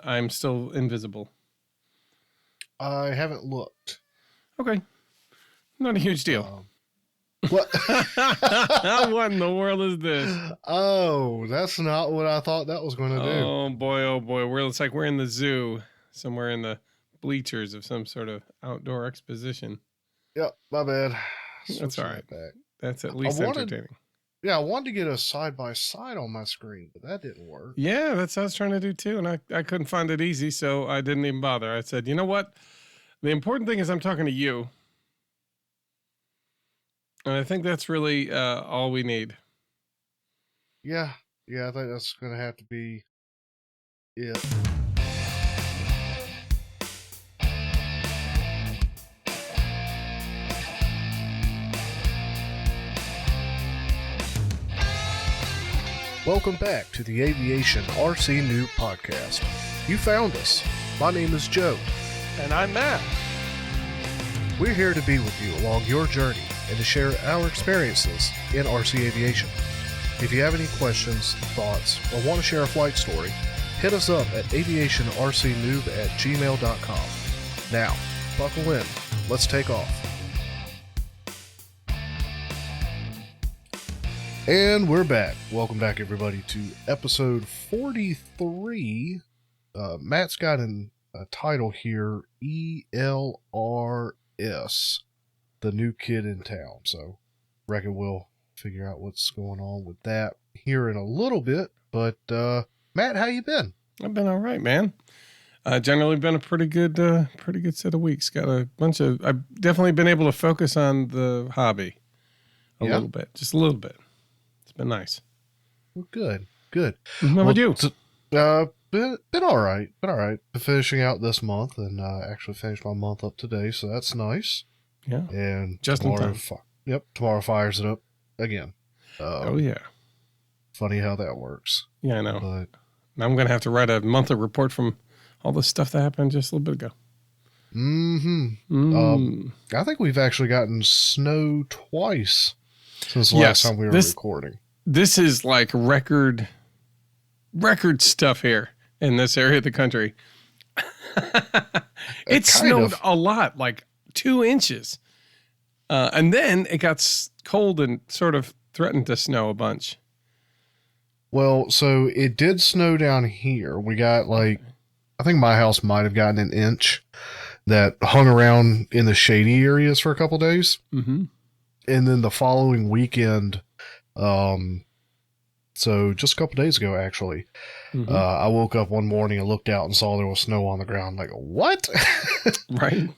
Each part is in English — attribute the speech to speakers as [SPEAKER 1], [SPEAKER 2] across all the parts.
[SPEAKER 1] I'm still invisible.
[SPEAKER 2] I haven't looked.
[SPEAKER 1] Okay. Not a huge deal.
[SPEAKER 2] What?
[SPEAKER 1] What in the world is this?
[SPEAKER 2] Oh, that's not what I thought that was going to do.
[SPEAKER 1] Oh boy. It's like we're in the zoo, somewhere in the bleachers of some sort of outdoor exposition.
[SPEAKER 2] Yep, my bad.
[SPEAKER 1] That's all right. That's at least entertaining.
[SPEAKER 2] Yeah, I wanted to get a side-by-side on my screen, but that didn't work.
[SPEAKER 1] Yeah, that's what I was trying to do too, and I couldn't find it easy, so I didn't even bother. I said, you know what? The important thing is I'm talking to you. And I think that's really all we need.
[SPEAKER 2] Yeah, I think that's going to have to be it. Welcome back to the Aviation RC Noob Podcast. You found us. My name is Joe.
[SPEAKER 1] And I'm Matt.
[SPEAKER 2] We're here to be with you along your journey and to share our experiences in RC aviation. If you have any questions, thoughts, or want to share a flight story, hit us up at aviationrcnoob@gmail.com. Now, buckle in. Let's take off. And we're back. Welcome back, everybody, to episode 43. Matt's got a title here, ELRS The New Kid in Town. So, reckon we'll figure out what's going on with that here in a little bit. But, Matt, how you been?
[SPEAKER 1] I've been all right, man. Generally been a pretty good set of weeks. I've definitely been able to focus on the hobby a little bit, just a little bit. It's been nice.
[SPEAKER 2] Well, good.
[SPEAKER 1] How about you?
[SPEAKER 2] Been all right. Finishing out this month and actually finished my month up today, so that's nice.
[SPEAKER 1] Yeah.
[SPEAKER 2] And
[SPEAKER 1] just
[SPEAKER 2] tomorrow,
[SPEAKER 1] in time.
[SPEAKER 2] Tomorrow fires it up again.
[SPEAKER 1] Oh yeah.
[SPEAKER 2] Funny how that works.
[SPEAKER 1] Yeah, I know.
[SPEAKER 2] But
[SPEAKER 1] I'm going to have to write a monthly report from all the stuff that happened just a little bit ago.
[SPEAKER 2] I think we've actually gotten snow twice since the last time we were recording.
[SPEAKER 1] This is like record stuff here in this area of the country. It snowed a lot, like 2 inches. And then it got cold and sort of threatened to snow a bunch.
[SPEAKER 2] Well, so it did snow down here. We got I think my house might have gotten an inch that hung around in the shady areas for a couple days.
[SPEAKER 1] Mm-hmm.
[SPEAKER 2] And then the following weekend, so just a couple days ago, actually, I woke up one morning and looked out and saw there was snow on the ground. Like, what?
[SPEAKER 1] Right.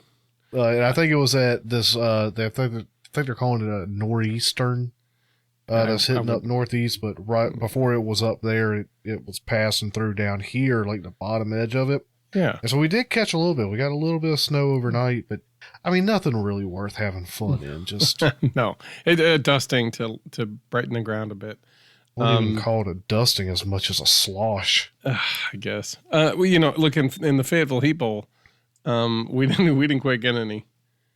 [SPEAKER 2] And I think it was at this, I think they're calling it a nor'eastern. That's hitting up northeast, but right before it was up there, it was passing through down here, like the bottom edge of it.
[SPEAKER 1] Yeah.
[SPEAKER 2] And so we did catch a little bit. We got a little bit of snow overnight, but I mean, nothing really worth having fun in. Just
[SPEAKER 1] no, dusting to brighten the ground a bit.
[SPEAKER 2] I wouldn't even call it a dusting as much as a slosh.
[SPEAKER 1] I guess. Well, look in the Fayetteville Heat Bowl, we didn't quite get any.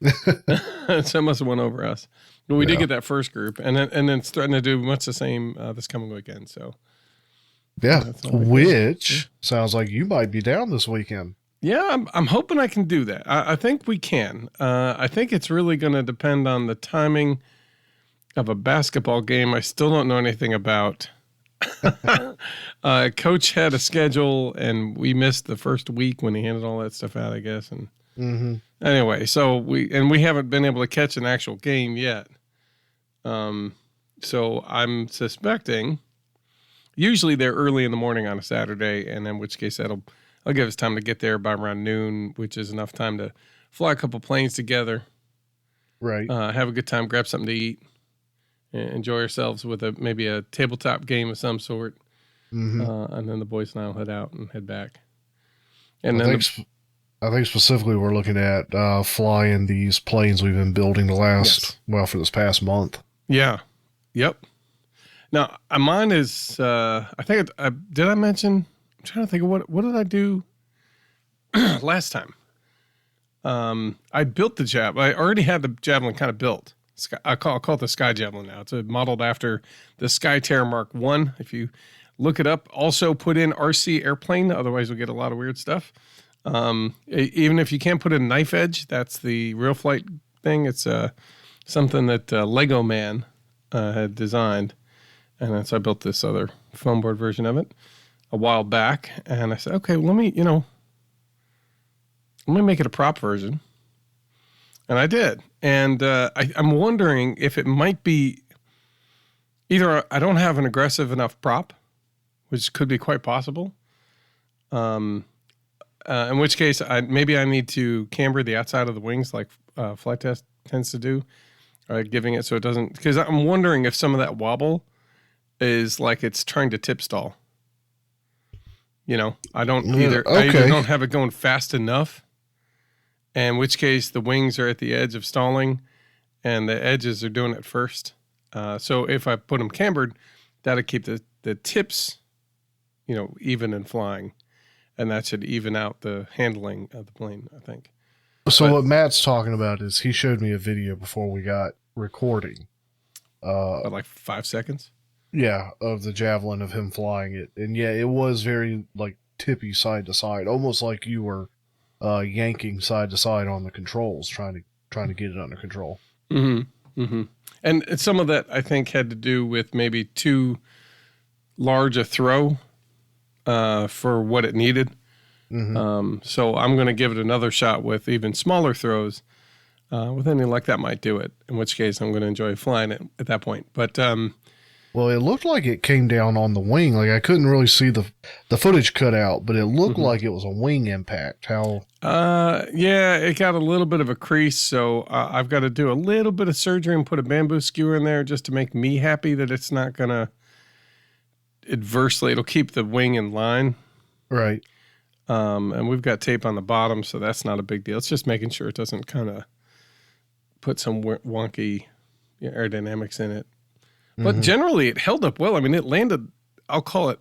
[SPEAKER 1] So it must have went over us. But we did get that first group, and then it's threatening to do much the same this coming weekend. So
[SPEAKER 2] yeah, which sounds like you might be down this weekend.
[SPEAKER 1] Yeah, I'm hoping I can do that. I think we can. I think it's really going to depend on the timing of a basketball game I still don't know anything about. Coach had a schedule, and we missed the first week when he handed all that stuff out, I guess. And anyway, so we haven't been able to catch an actual game yet. So I'm suspecting. Usually they're early in the morning on a Saturday, and in which case I'll give us time to get there by around noon, which is enough time to fly a couple planes together.
[SPEAKER 2] Right.
[SPEAKER 1] Have a good time, grab something to eat, and enjoy ourselves with maybe a tabletop game of some sort. And then the boys and I will head out and head back. And I
[SPEAKER 2] think specifically we're looking at flying these planes we've been building for this past month.
[SPEAKER 1] Yeah. Yep. Now, mine is, I think, did I mention, I'm trying to think of what did I do last time? I built the Javelin. I already had the Javelin kind of built. I'll call it the Sky Javelin now. It's modeled after the Sky Terror Mark 1. If you look it up. Also put in RC airplane. Otherwise you'll get a lot of weird stuff. Even if you can't put in knife edge, that's the real flight thing. It's something that Lego Man had designed. And then so I built this other foam board version of it a while back. And I said, okay, let me make it a prop version. And I did. And I'm wondering if it might be either I don't have an aggressive enough prop, which could be quite possible. In which case, maybe I need to camber the outside of the wings like Flight Test tends to do, giving it so it doesn't. Because I'm wondering if some of that wobble is like it's trying to tip stall. I don't either.
[SPEAKER 2] Okay.
[SPEAKER 1] I either don't have it going fast enough, in which case the wings are at the edge of stalling, and the edges are doing it first. So if I put them cambered, that'll keep the tips, even in flying. And that should even out the handling of the plane, I think.
[SPEAKER 2] So what Matt's talking about is he showed me a video before we got recording.
[SPEAKER 1] Like 5 seconds?
[SPEAKER 2] Yeah, of the Javelin, of him flying it. And yeah, it was very like tippy side to side, almost like you were yanking side to side on the controls, trying to get it under control.
[SPEAKER 1] Mm-hmm. Mm-hmm. And some of that, I think, had to do with maybe too large a throw for what it needed. Mm-hmm. So I'm going to give it another shot with even smaller throws. With anything like that might do it, in which case I'm going to enjoy flying it at that point. But
[SPEAKER 2] well, it looked like it came down on the wing. Like I couldn't really see the footage cut out, but it looked like it was a wing impact. How?
[SPEAKER 1] Yeah, it got a little bit of a crease, so I've got to do a little bit of surgery and put a bamboo skewer in there just to make me happy that it's not going to adversely. It'll keep the wing in line.
[SPEAKER 2] Right.
[SPEAKER 1] And we've got tape on the bottom, so that's not a big deal. It's just making sure it doesn't kind of put some wonky aerodynamics in it. But generally, it held up well. I mean, it landed, I'll call it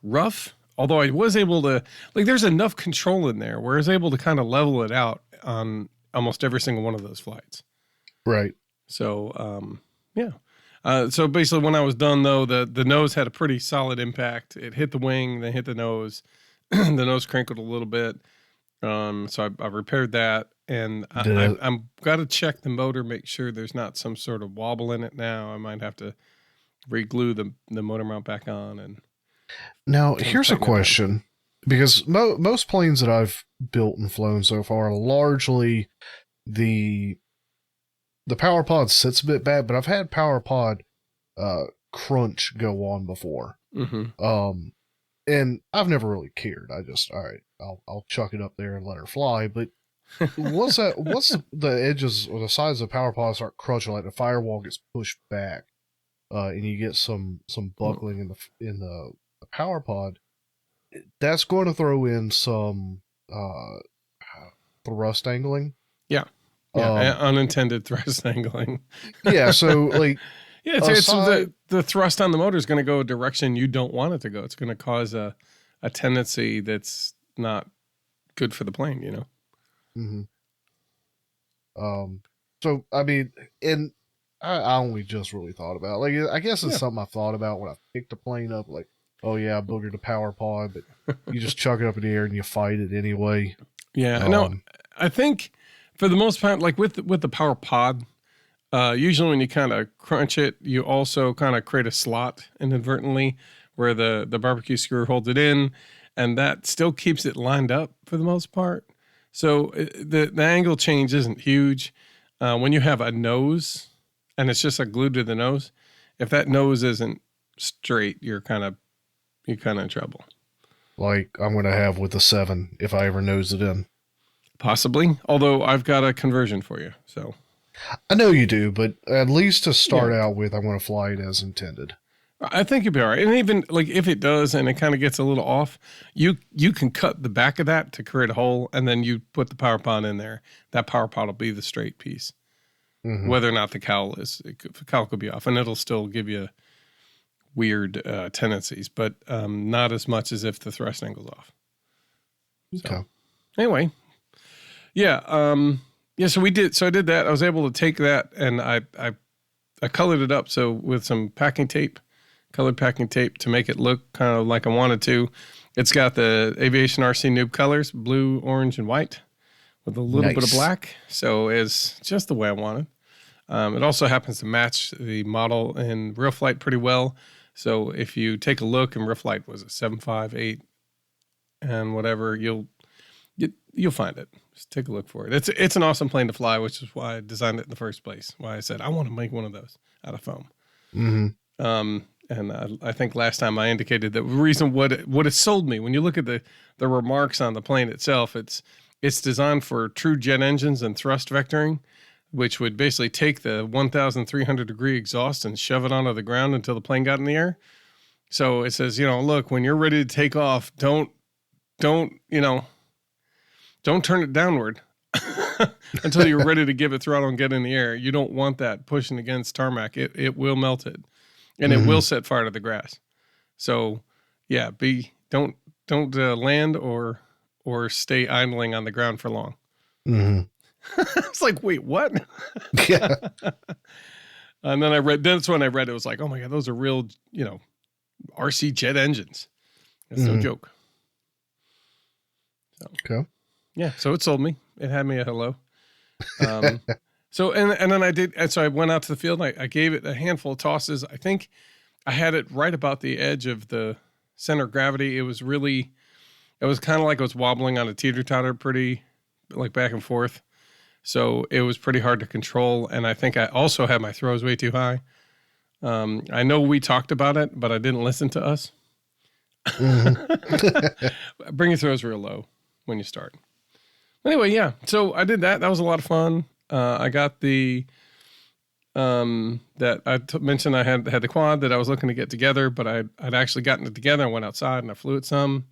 [SPEAKER 1] rough, although I was able to, there's enough control in there where I was able to kind of level it out on almost every single one of those flights.
[SPEAKER 2] Right.
[SPEAKER 1] So, yeah. So basically, when I was done, though, the nose had a pretty solid impact. It hit the wing, then hit the nose. The nose crinkled a little bit. So I repaired that. And I'm got to check the motor, make sure there's not some sort of wobble in it now. I might have to re-glue the motor mount back on. And
[SPEAKER 2] now here's a question, because most planes that I've built and flown so far, largely the power pod sits a bit bad, but I've had power pod crunch go on before. Mm-hmm. And I've never really cared. I just, all right, I'll chuck it up there and let her fly. But once the edges or the sides of the power pod start crunching, like the firewall gets pushed back, and you get some buckling in the power pod, that's going to throw in some thrust angling.
[SPEAKER 1] Yeah. Unintended thrust angling.
[SPEAKER 2] Yeah. So
[SPEAKER 1] yeah, it's the thrust on the motor is going to go a direction you don't want it to go. It's going to cause a tendency that's not good for the plane,
[SPEAKER 2] Mm-hmm. So I mean, and I only just really thought about it. I guess it's something I thought about when I picked the plane up. Like, oh yeah, I boogered the power pod, but you just chuck it up in the air and you fight it anyway.
[SPEAKER 1] Yeah, no, I think for the most part, like with the power pod, usually when you kind of crunch it, you also kind of create a slot inadvertently where the barbecue screw holds it in, and that still keeps it lined up for the most part. So the angle change isn't huge. When you have a nose and it's just glued to the nose, if that nose isn't straight, you're kind of in trouble.
[SPEAKER 2] Like I'm going to have with the 7 if I ever nose it in.
[SPEAKER 1] Possibly, although I've got a conversion for you. So
[SPEAKER 2] I know you do, but at least to start out with, I want to fly it as intended.
[SPEAKER 1] I think you'll be all right. And even if it does and it kind of gets a little off, you can cut the back of that to create a hole, and then you put the power pod in there. That power pod will be the straight piece. Mm-hmm. Whether or not the cowl is, the cowl could be off, and it'll still give you weird tendencies, but not as much as if the thrust angle's off. So, anyway, yeah. So we did. So I did that. I was able to take that, and I colored it up. So with some packing tape, colored packing tape to make it look kind of like I wanted to. It's got the Aviation RC Noob colors, blue, orange, and white, with a little bit of black. So it's just the way I wanted. It also happens to match the model in real flight pretty well. So if you take a look, and real flight was a 758 and whatever, you'll find it. Just take a look for it. It's an awesome plane to fly, which is why I designed it in the first place. Why I said I want to make one of those out of foam.
[SPEAKER 2] Mm-hmm.
[SPEAKER 1] And I think last time I indicated that the reason what it sold me, when you look at the remarks on the plane itself, it's designed for true jet engines and thrust vectoring, which would basically take the 1,300 degree exhaust and shove it onto the ground until the plane got in the air. So it says, look, when you're ready to take off, don't turn it downward until you're ready to give it throttle and get in the air. You don't want that pushing against tarmac. It will melt it, and it will set fire to the grass. So yeah, don't land or stay idling on the ground for long.
[SPEAKER 2] Mm-hmm.
[SPEAKER 1] It's like, wait, what?
[SPEAKER 2] Yeah.
[SPEAKER 1] And then that's when I read it was like, oh my God, those are real, RC jet engines. That's no joke. So,
[SPEAKER 2] okay.
[SPEAKER 1] Yeah. So it sold me. It had me a hello. So, and then I did. And so I went out to the field. I gave it a handful of tosses. I think I had it right about the edge of the center of gravity. It was kind of like I was wobbling on a teeter-totter pretty like back and forth. So it was pretty hard to control. And I think I also had my throws way too high. I know we talked about it, but I didn't listen to us. Mm-hmm. Bring your throws real low when you start. Anyway, yeah. So I did that. That was a lot of fun. I got the that I mentioned I had the quad that I was looking to get together, but I'd actually gotten it together. I went outside and I flew it some.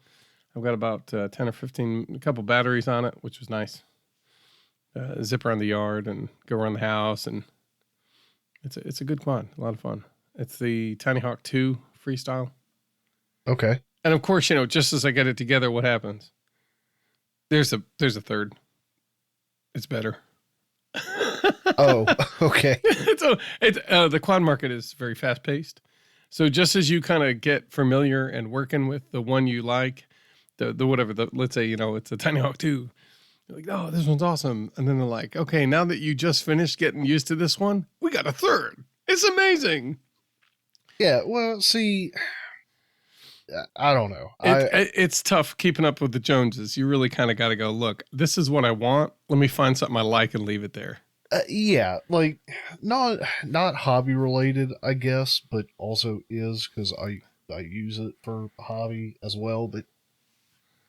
[SPEAKER 1] I've got about 10 or 15, a couple batteries on it, which was nice. Zip around the yard and go around the house, and it's a good quad, a lot of fun. It's the Tiny Hawk 2 freestyle.
[SPEAKER 2] Okay.
[SPEAKER 1] And of course, just as I get it together, what happens? There's a third. It's better.
[SPEAKER 2] Oh, okay.
[SPEAKER 1] The quad market is very fast paced. So just as you kind of get familiar and working with the one you like, let's say, it's a Tiny Hawk 2. You're like, oh, this one's awesome. And then they're like, okay, now that you just finished getting used to this one, we got a third. It's amazing.
[SPEAKER 2] Yeah. Well, see, I don't know.
[SPEAKER 1] It's tough keeping up with the Joneses. You really kind of got to go, look, this is what I want. Let me find something I like and leave it there.
[SPEAKER 2] Yeah. Like not hobby related, I guess, but also is because I use it for hobby as well. But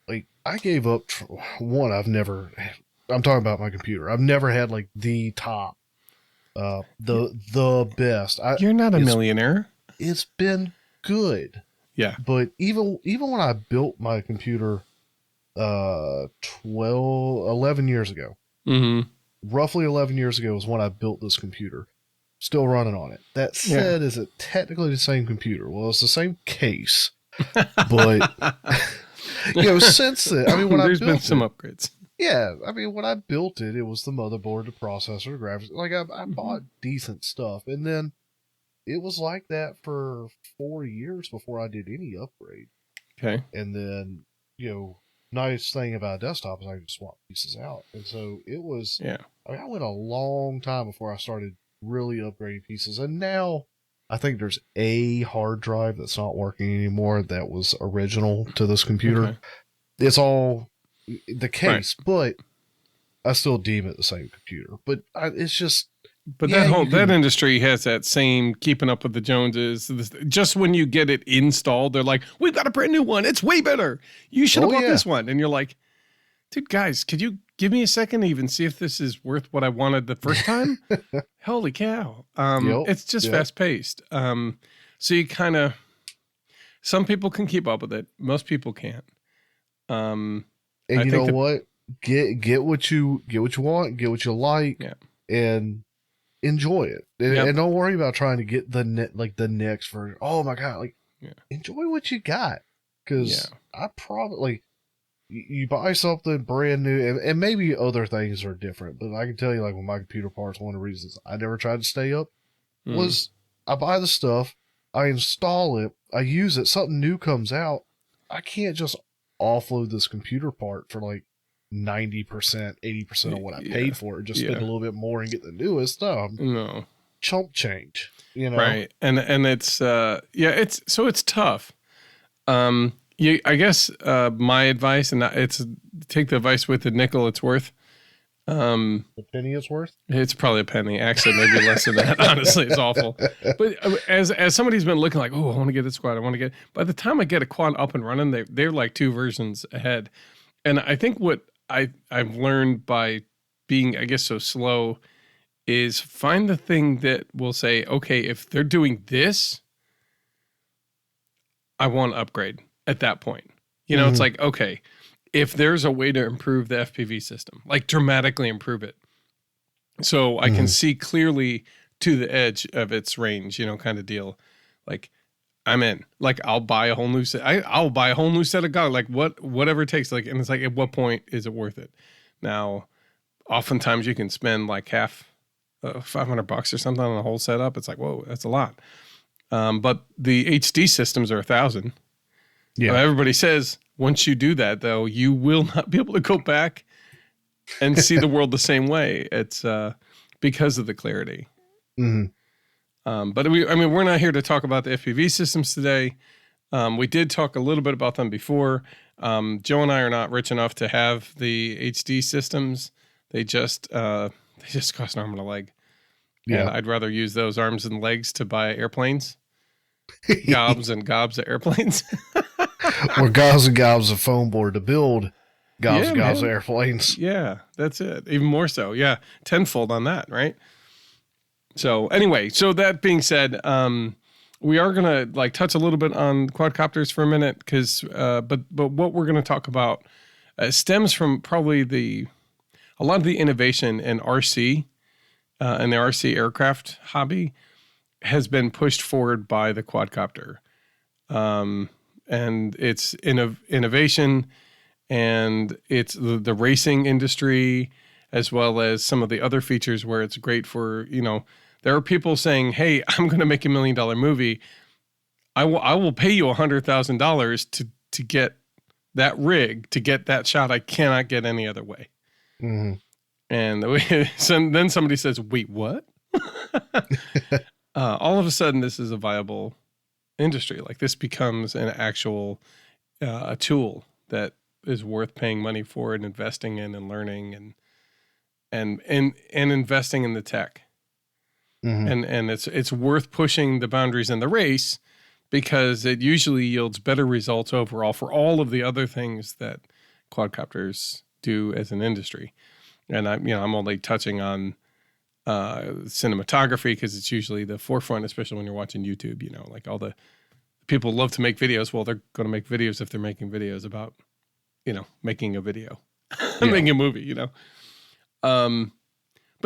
[SPEAKER 2] like I gave up one. I'm talking about my computer. I've never had like the top, the best.
[SPEAKER 1] You're not a millionaire.
[SPEAKER 2] It's been good.
[SPEAKER 1] Yeah.
[SPEAKER 2] But even when I built my computer, 11 years ago, roughly 11 years ago was when I built this computer. Still running on it. That said, is it technically the same computer? Well, it's the same case, but since then, I mean, when
[SPEAKER 1] there's been some upgrades.
[SPEAKER 2] Yeah, I mean, when I built it, it was the motherboard, the processor, the graphics. Like I bought decent stuff, and then it was like that for 4 years before I did any upgrade.
[SPEAKER 1] Okay,
[SPEAKER 2] and then nice thing about a desktop is I can swap pieces out, and so it was.
[SPEAKER 1] Yeah,
[SPEAKER 2] I mean, I went a long time before I started really upgrading pieces, and now I think there's a hard drive that's not working anymore that was original to this computer. Okay. It's all the case, but I still deem it the same computer. But it's just.
[SPEAKER 1] But that industry has that same keeping up with the Joneses. Just when you get it installed, they're like, "We've got a brand new one. It's way better. You should have bought this one." And you're like, "Dude, guys, could you give me a second to even see if this is worth what I wanted the first time?" Holy cow! It's just fast paced. So you kind of, some people can keep up with it. Most people can't.
[SPEAKER 2] And you know what? Get what you want. Get what you like. Yeah. And enjoy it, and don't worry about trying to get the next version. Oh my God! Enjoy what you got, because I probably you buy something brand new, and maybe other things are different. But I can tell you, like with my computer parts, one of the reasons I never tried to stay up was I buy the stuff, I install it, I use it, something new comes out. I can't just offload this computer part for like 90%, 80% of what I paid for it, just spend a little bit more and get the newest stuff.
[SPEAKER 1] No.
[SPEAKER 2] Chump change,
[SPEAKER 1] Right. And it's it's tough. I guess my advice, and it's take the advice with the nickel it's worth.
[SPEAKER 2] The penny it's worth?
[SPEAKER 1] It's probably a penny. Actually, maybe less than that. Honestly, it's awful. But as somebody who's been looking like, oh, I want to get this quad. I want to get. By the time I get a quad up and running, they're like 2 versions ahead. And I think what I've learned by being, I guess, so slow is find the thing that will say, okay, if they're doing this, I want to upgrade at that point. It's like, okay, if there's a way to improve the FPV system, like dramatically improve it, so I can see clearly to the edge of its range, kind of deal, like I'm in. Like I'll buy a whole new set. I'll buy a whole new set of goggles, like whatever it takes. Like, and it's like, at what point is it worth it? Now, oftentimes you can spend like half $500 or something on a whole setup. It's like, whoa, that's a lot. But the HD systems are $1,000. Yeah. Everybody says once you do that, though, you will not be able to go back and see the world the same way. It's because of the clarity. But we're not here to talk about the FPV systems today. We did talk a little bit about them before. Joe and I are not rich enough to have the HD systems. They just cost an arm and a leg. Yeah, and I'd rather use those arms and legs to buy airplanes. Gobs and gobs of airplanes.
[SPEAKER 2] Or gobs and gobs of foam board to build gobs and gobs of airplanes.
[SPEAKER 1] Yeah, that's it. Even more so. Yeah, tenfold on that, right? So anyway, that being said, we are gonna like touch a little bit on quadcopters for a minute, because but what we're gonna talk about stems from probably a lot of the innovation in RC and the RC aircraft hobby has been pushed forward by the quadcopter. And it's innovation, and it's the racing industry, as well as some of the other features where it's great for, there are people saying, hey, I'm going to make $1 million movie. I will pay you $100,000 to get that rig, to get that shot I cannot get any other way. And then somebody says, wait, what? All of a sudden, this is a viable industry. Like, this becomes an actual a tool that is worth paying money for and investing in and learning and investing in the tech. And it's worth pushing the boundaries in the race, because it usually yields better results overall for all of the other things that quadcopters do as an industry. And I'm only touching on cinematography, because it's usually the forefront, especially when you're watching YouTube. Like, all the people love to make videos. Well, they're going to make videos if they're making videos about, making a video, making a movie. But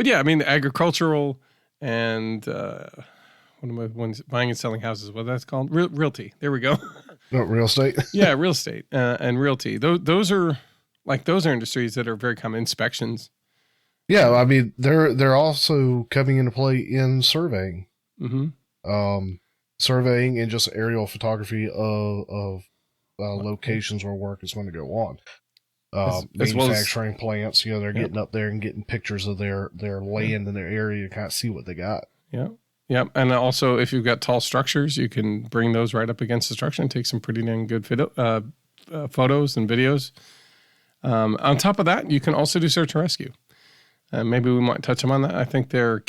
[SPEAKER 1] yeah, the agricultural and what am I? Buying and selling houses. What that's called? Realty. There we go.
[SPEAKER 2] Real estate.
[SPEAKER 1] Yeah, real estate and realty. Those are industries that are very common. Inspections.
[SPEAKER 2] Yeah, they're also coming into play in surveying. Surveying and just aerial photography of locations where work is going to go on. Manufacturing plants, they're getting up there and getting pictures of their land and their area to kind of see what they got.
[SPEAKER 1] Yeah. And also, if you've got tall structures, you can bring those right up against the structure and take some pretty dang good photos and videos. On top of that, you can also do search and rescue. Maybe we might touch them on that. I think they're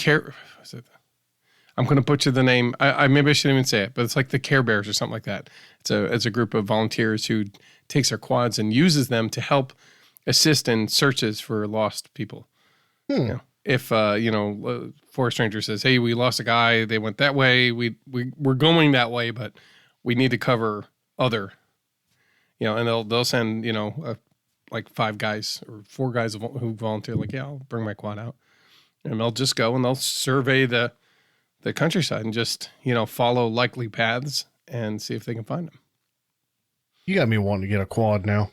[SPEAKER 1] I'm going to butcher the name. Maybe I shouldn't even say it, but it's like the Care Bears or something like that. It's a group of volunteers who takes their quads and uses them to help assist in searches for lost people. If forest ranger says, hey, we lost a guy, they went that way, we're going that way, but we need to cover other, and they'll send, like 5 guys or 4 guys who volunteer, like, yeah, I'll bring my quad out. And they'll just go and they'll survey the countryside and just, follow likely paths and see if they can find them.
[SPEAKER 2] You got me wanting to get a quad now.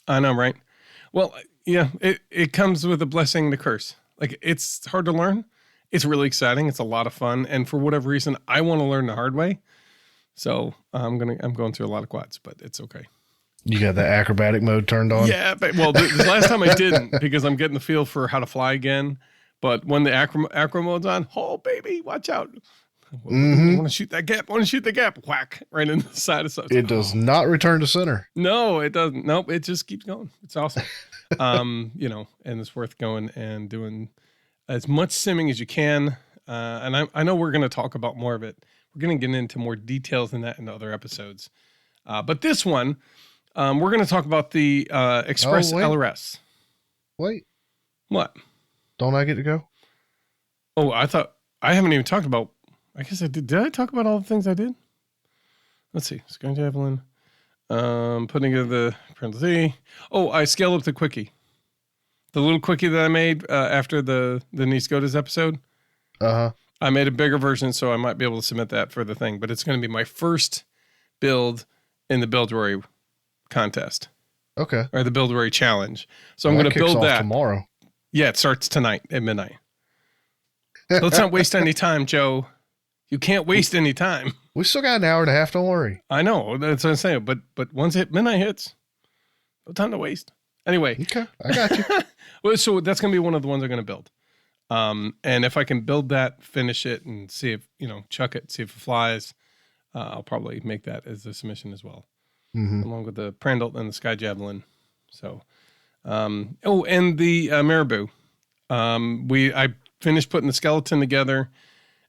[SPEAKER 1] I know, right? Well, yeah, it comes with a blessing and a curse. Like, it's hard to learn. It's really exciting. It's a lot of fun. And for whatever reason, I want to learn the hard way. So I'm going through a lot of quads, but it's okay.
[SPEAKER 2] You got the acrobatic mode turned on?
[SPEAKER 1] Yeah, but the last time I didn't because I'm getting the feel for how to fly again. But when the acro mode's on, oh baby, watch out! I want to shoot that gap. Whack right in the side of something.
[SPEAKER 2] It does not return to center.
[SPEAKER 1] No, it doesn't. Nope, it just keeps going. It's awesome. And it's worth going and doing as much simming as you can. And I know we're going to talk about more of it. We're going to get into more details than that in other episodes. But this one, we're going to talk about the Express ELRS.
[SPEAKER 2] Wait.
[SPEAKER 1] What?
[SPEAKER 2] Don't I get to go?
[SPEAKER 1] Oh, I thought I haven't even talked about. I guess I did. Did I talk about all the things I did? Let's see. Sky Javelin. Putting together the parenthesis. Oh, I scaled up the quickie. The little quickie that I made after the Niskotas episode.
[SPEAKER 2] Uh-huh.
[SPEAKER 1] I made a bigger version, so I might be able to submit that for the thing. But it's going to be my first build in the Build-A-Rory contest.
[SPEAKER 2] Okay.
[SPEAKER 1] Or the Build-A-Rory challenge. So I'm going to build that
[SPEAKER 2] tomorrow.
[SPEAKER 1] Yeah, it starts tonight at midnight. So let's not waste any time, Joe. You can't waste any time.
[SPEAKER 2] We still got an hour and a half. Don't worry.
[SPEAKER 1] I know. That's what I'm saying. But once midnight hits, no time to waste. Anyway.
[SPEAKER 2] Okay, I got you.
[SPEAKER 1] Well, so that's going to be one of the ones I'm going to build. And if I can build that, finish it, and see if, chuck it, see if it flies, I'll probably make that as a submission as well. Along with the Prandtl and the Sky Javelin. So, and the Marabou. I finished putting the skeleton together,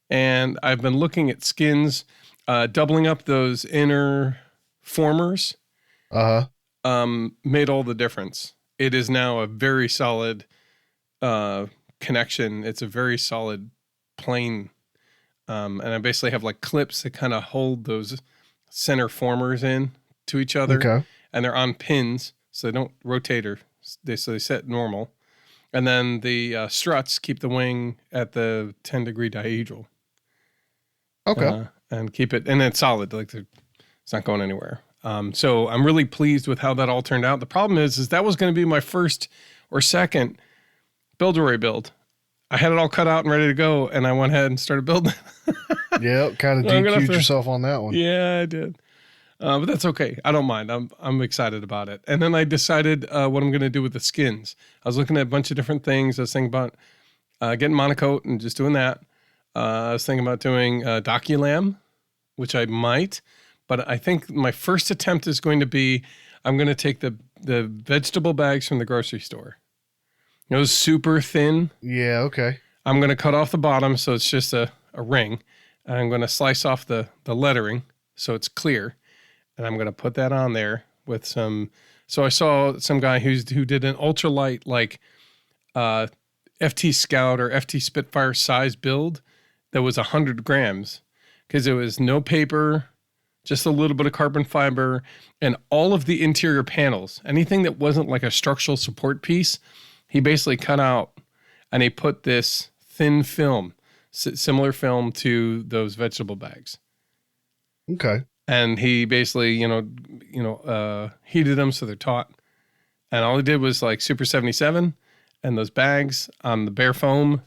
[SPEAKER 1] and I've been looking at skins, doubling up those inner formers. Made all the difference. It is now a very solid connection. It's a very solid plane. And I basically have like clips that kind of hold those center formers in to each other.
[SPEAKER 2] Okay.
[SPEAKER 1] And they're on pins, so they don't rotate they set normal. And then the struts keep the wing at the 10-degree dihedral.
[SPEAKER 2] Okay.
[SPEAKER 1] And keep it, and it's solid. Like it's not going anywhere. So I'm really pleased with how that all turned out. The problem is that was going to be my first or second Build-A-Rory build. I had it all cut out and ready to go, and I went ahead and started building.
[SPEAKER 2] Yep, kind of DQ'd yourself on that one.
[SPEAKER 1] Yeah, I did. But that's okay. I don't mind. I'm excited about it. And then I decided what I'm going to do with the skins. I was looking at a bunch of different things. I was thinking about getting monocoat and just doing that. I was thinking about doing Doculam, which I might. But I think my first attempt is going to be, I'm going to take the vegetable bags from the grocery store. Those super thin.
[SPEAKER 2] Yeah, okay.
[SPEAKER 1] I'm going to cut off the bottom so it's just a ring. And I'm going to slice off the lettering so it's clear. And I'm going to put that on there with some. So I saw some guy who did an ultralight like FT Scout or FT Spitfire size build that was 100 grams because it was no paper, just a little bit of carbon fiber, and all of the interior panels. Anything that wasn't like a structural support piece, he basically cut out, and he put this thin film, similar film to those vegetable bags.
[SPEAKER 2] Okay.
[SPEAKER 1] And he basically, heated them so they're taut. And all he did was like Super 77 and those bags on the bare foam,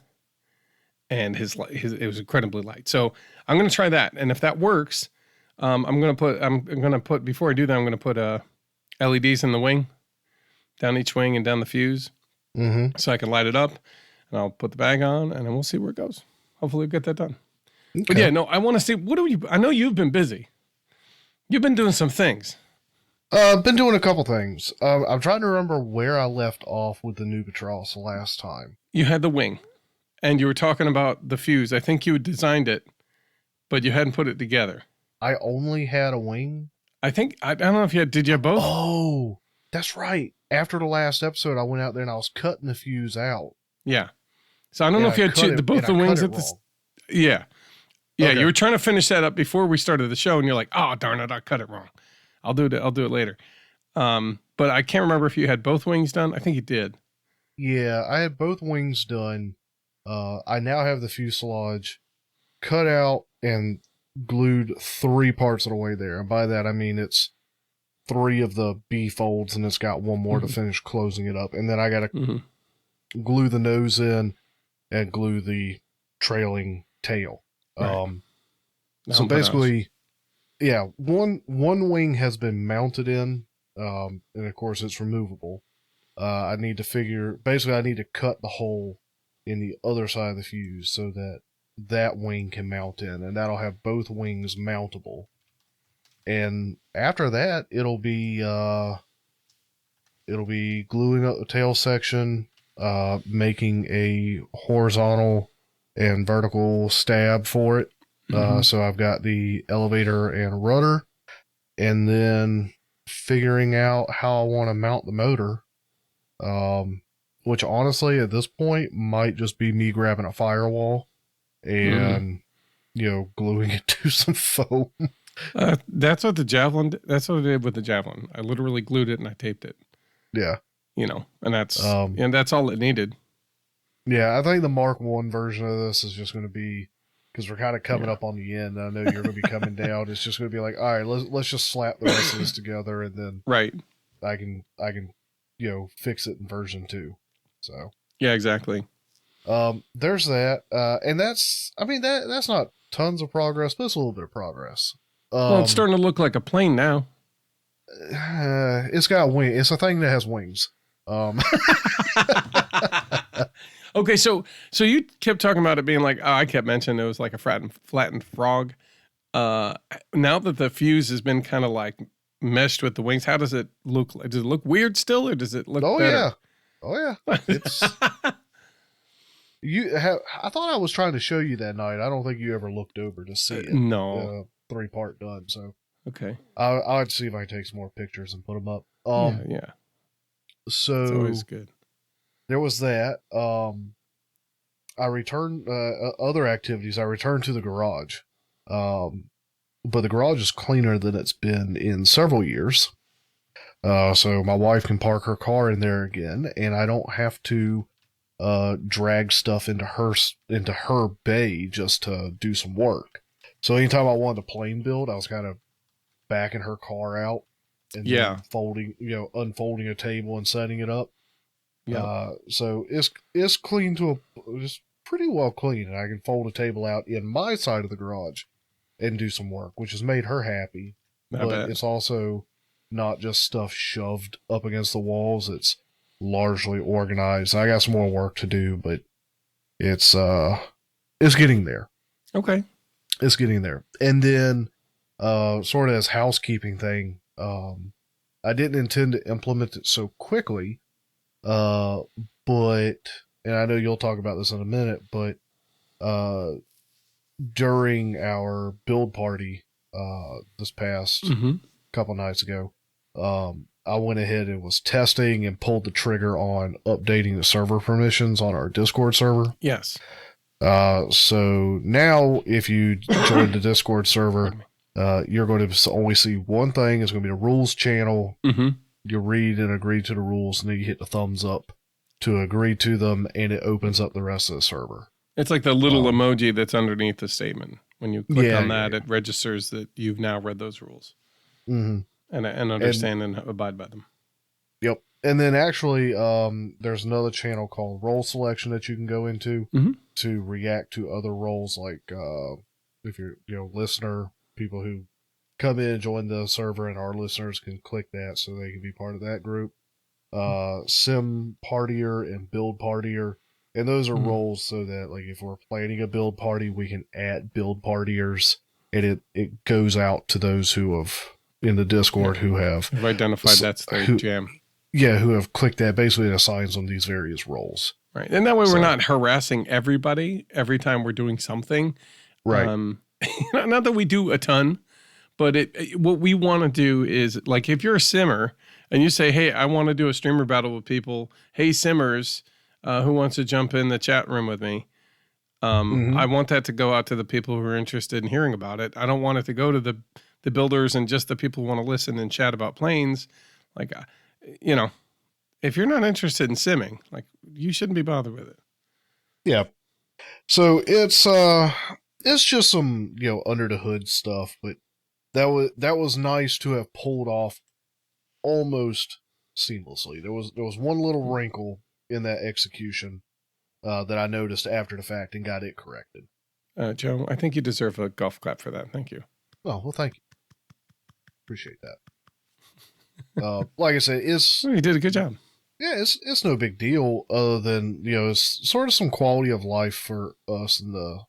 [SPEAKER 1] and it was incredibly light. So I'm going to try that, and if that works, I'm going to put before I do that, I'm going to put LEDs in the wing, down each wing and down the fuse, so I can light it up, and I'll put the bag on, and then we'll see where it goes. Hopefully, we'll get that done. Okay. But yeah, no, I want to see I know you've been busy. You've been doing some things.
[SPEAKER 2] I've been doing a couple things. I'm trying to remember where I left off with the Nubatros last time.
[SPEAKER 1] You had the wing, and you were talking about the fuse. I think you had designed it, but you hadn't put it together.
[SPEAKER 2] I only had a wing.
[SPEAKER 1] I don't know if did you have both?
[SPEAKER 2] Oh, that's right. After the last episode, I went out there and I was cutting the fuse out.
[SPEAKER 1] Yeah. So I don't know if you had both the wings at the. Yeah. Yeah. Okay. You were trying to finish that up before we started the show, and you're like, oh, darn it, I cut it wrong. I'll do it later. But I can't remember if you had both wings done. I think you did.
[SPEAKER 2] Yeah, I had both wings done. I now have the fuselage cut out and glued 3 parts of the way there. And by that, I mean it's 3 of the B folds, and it's got 1 more to finish closing it up. And then I got to glue the nose in and glue the trailing tail.
[SPEAKER 1] Right.
[SPEAKER 2] So basically, Yeah, one wing has been mounted in, and of course it's removable. I need to basically I need to cut the hole in the other side of the fuse so that that wing can mount in, and that'll have both wings mountable. And after that, it'll be gluing up the tail section, making a horizontal and vertical stab for it. So I've got the elevator and rudder, and then figuring out how I want to mount the motor. Which honestly at this point might just be me grabbing a firewall and gluing it to some foam.
[SPEAKER 1] That's what the Javelin. That's what I did with the Javelin. I literally glued it and I taped it.
[SPEAKER 2] Yeah,
[SPEAKER 1] and that's all it needed.
[SPEAKER 2] Yeah, I think the Mark 1 version of this is just going to be, because we're kind of coming up on the end. I know you're going to be coming down. It's just going to be like, all right, let's just slap the rest of this together, and then
[SPEAKER 1] right,
[SPEAKER 2] I can fix it in version 2. So
[SPEAKER 1] yeah, exactly.
[SPEAKER 2] There's that, and that's not tons of progress, but it's a little bit of progress.
[SPEAKER 1] Well, it's starting to look like a plane now.
[SPEAKER 2] It's got wings. It's a thing that has wings.
[SPEAKER 1] Okay, so you kept talking about it being like, I kept mentioning it was like a flattened frog. Now that the fuse has been kind of like meshed with the wings, how does it look? Does it look weird still, or does it look better?
[SPEAKER 2] Oh yeah. It's I thought I was trying to show you that night. I don't think you ever looked over to see it.
[SPEAKER 1] No.
[SPEAKER 2] 3-part done. So
[SPEAKER 1] okay,
[SPEAKER 2] I'll have to see if I can take some more pictures and put them up.
[SPEAKER 1] Yeah.
[SPEAKER 2] So
[SPEAKER 1] it's always good.
[SPEAKER 2] There was that. I returned other activities. I returned to the garage, but the garage is cleaner than it's been in several years. So my wife can park her car in there again, and I don't have to drag stuff into her bay just to do some work. So anytime I wanted to plane build, I was kind of backing her car out and unfolding a table and setting it up. Yeah. So it's clean it's pretty well clean, and I can fold a table out in my side of the garage and do some work, which has made her happy. But it's also not just stuff shoved up against the walls. It's largely organized. I got some more work to do, but it's getting there.
[SPEAKER 1] Okay.
[SPEAKER 2] It's getting there. And then sort of as housekeeping thing, I didn't intend to implement it so quickly. But, and I know you'll talk about this in a minute, but during our build party this past couple nights ago, I went ahead and was testing and pulled the trigger on updating the server permissions on our Discord server.
[SPEAKER 1] Yes.
[SPEAKER 2] So now if you join the Discord server, you're going to only see one thing. It's going to be the rules channel. You read and agree to the rules, and then you hit the thumbs up to agree to them, and it opens up the rest of the server.
[SPEAKER 1] It's like the little emoji that's underneath the statement. When you click on that, it registers that you've now read those rules and understand and abide by them.
[SPEAKER 2] Yep. And then actually, there's another channel called Role Selection that you can go into to react to other roles, like if you're listener, people who come in and join the server, and our listeners can click that so they can be part of that group. Sim partier and build partier, and those are roles so that, like, if we're planning a build party, we can add build partiers, and it goes out to those who have in the Discord who have
[SPEAKER 1] identified that's their jam.
[SPEAKER 2] Yeah, who have clicked that. Basically, it assigns them these various roles.
[SPEAKER 1] Right, and that way we're not harassing everybody every time we're doing something.
[SPEAKER 2] Right.
[SPEAKER 1] Not that we do a ton. But what we want to do is, like, if you're a simmer and you say, hey, I want to do a streamer battle with people. Hey, simmers, who wants to jump in the chat room with me? I want that to go out to the people who are interested in hearing about it. I don't want it to go to the builders and just the people who want to listen and chat about planes. Like, if you're not interested in simming, like, you shouldn't be bothered with it.
[SPEAKER 2] Yeah. So it's just some, under the hood stuff, but that was nice to have pulled off almost seamlessly. There was one little wrinkle in that execution that I noticed after the fact and got it corrected.
[SPEAKER 1] Joe, I think you deserve a golf clap for that. Thank you.
[SPEAKER 2] Oh, well, thank you. appreciate that. Like I said,
[SPEAKER 1] You did a good job.
[SPEAKER 2] Yeah, it's no big deal other than, it's sort of some quality of life for us in the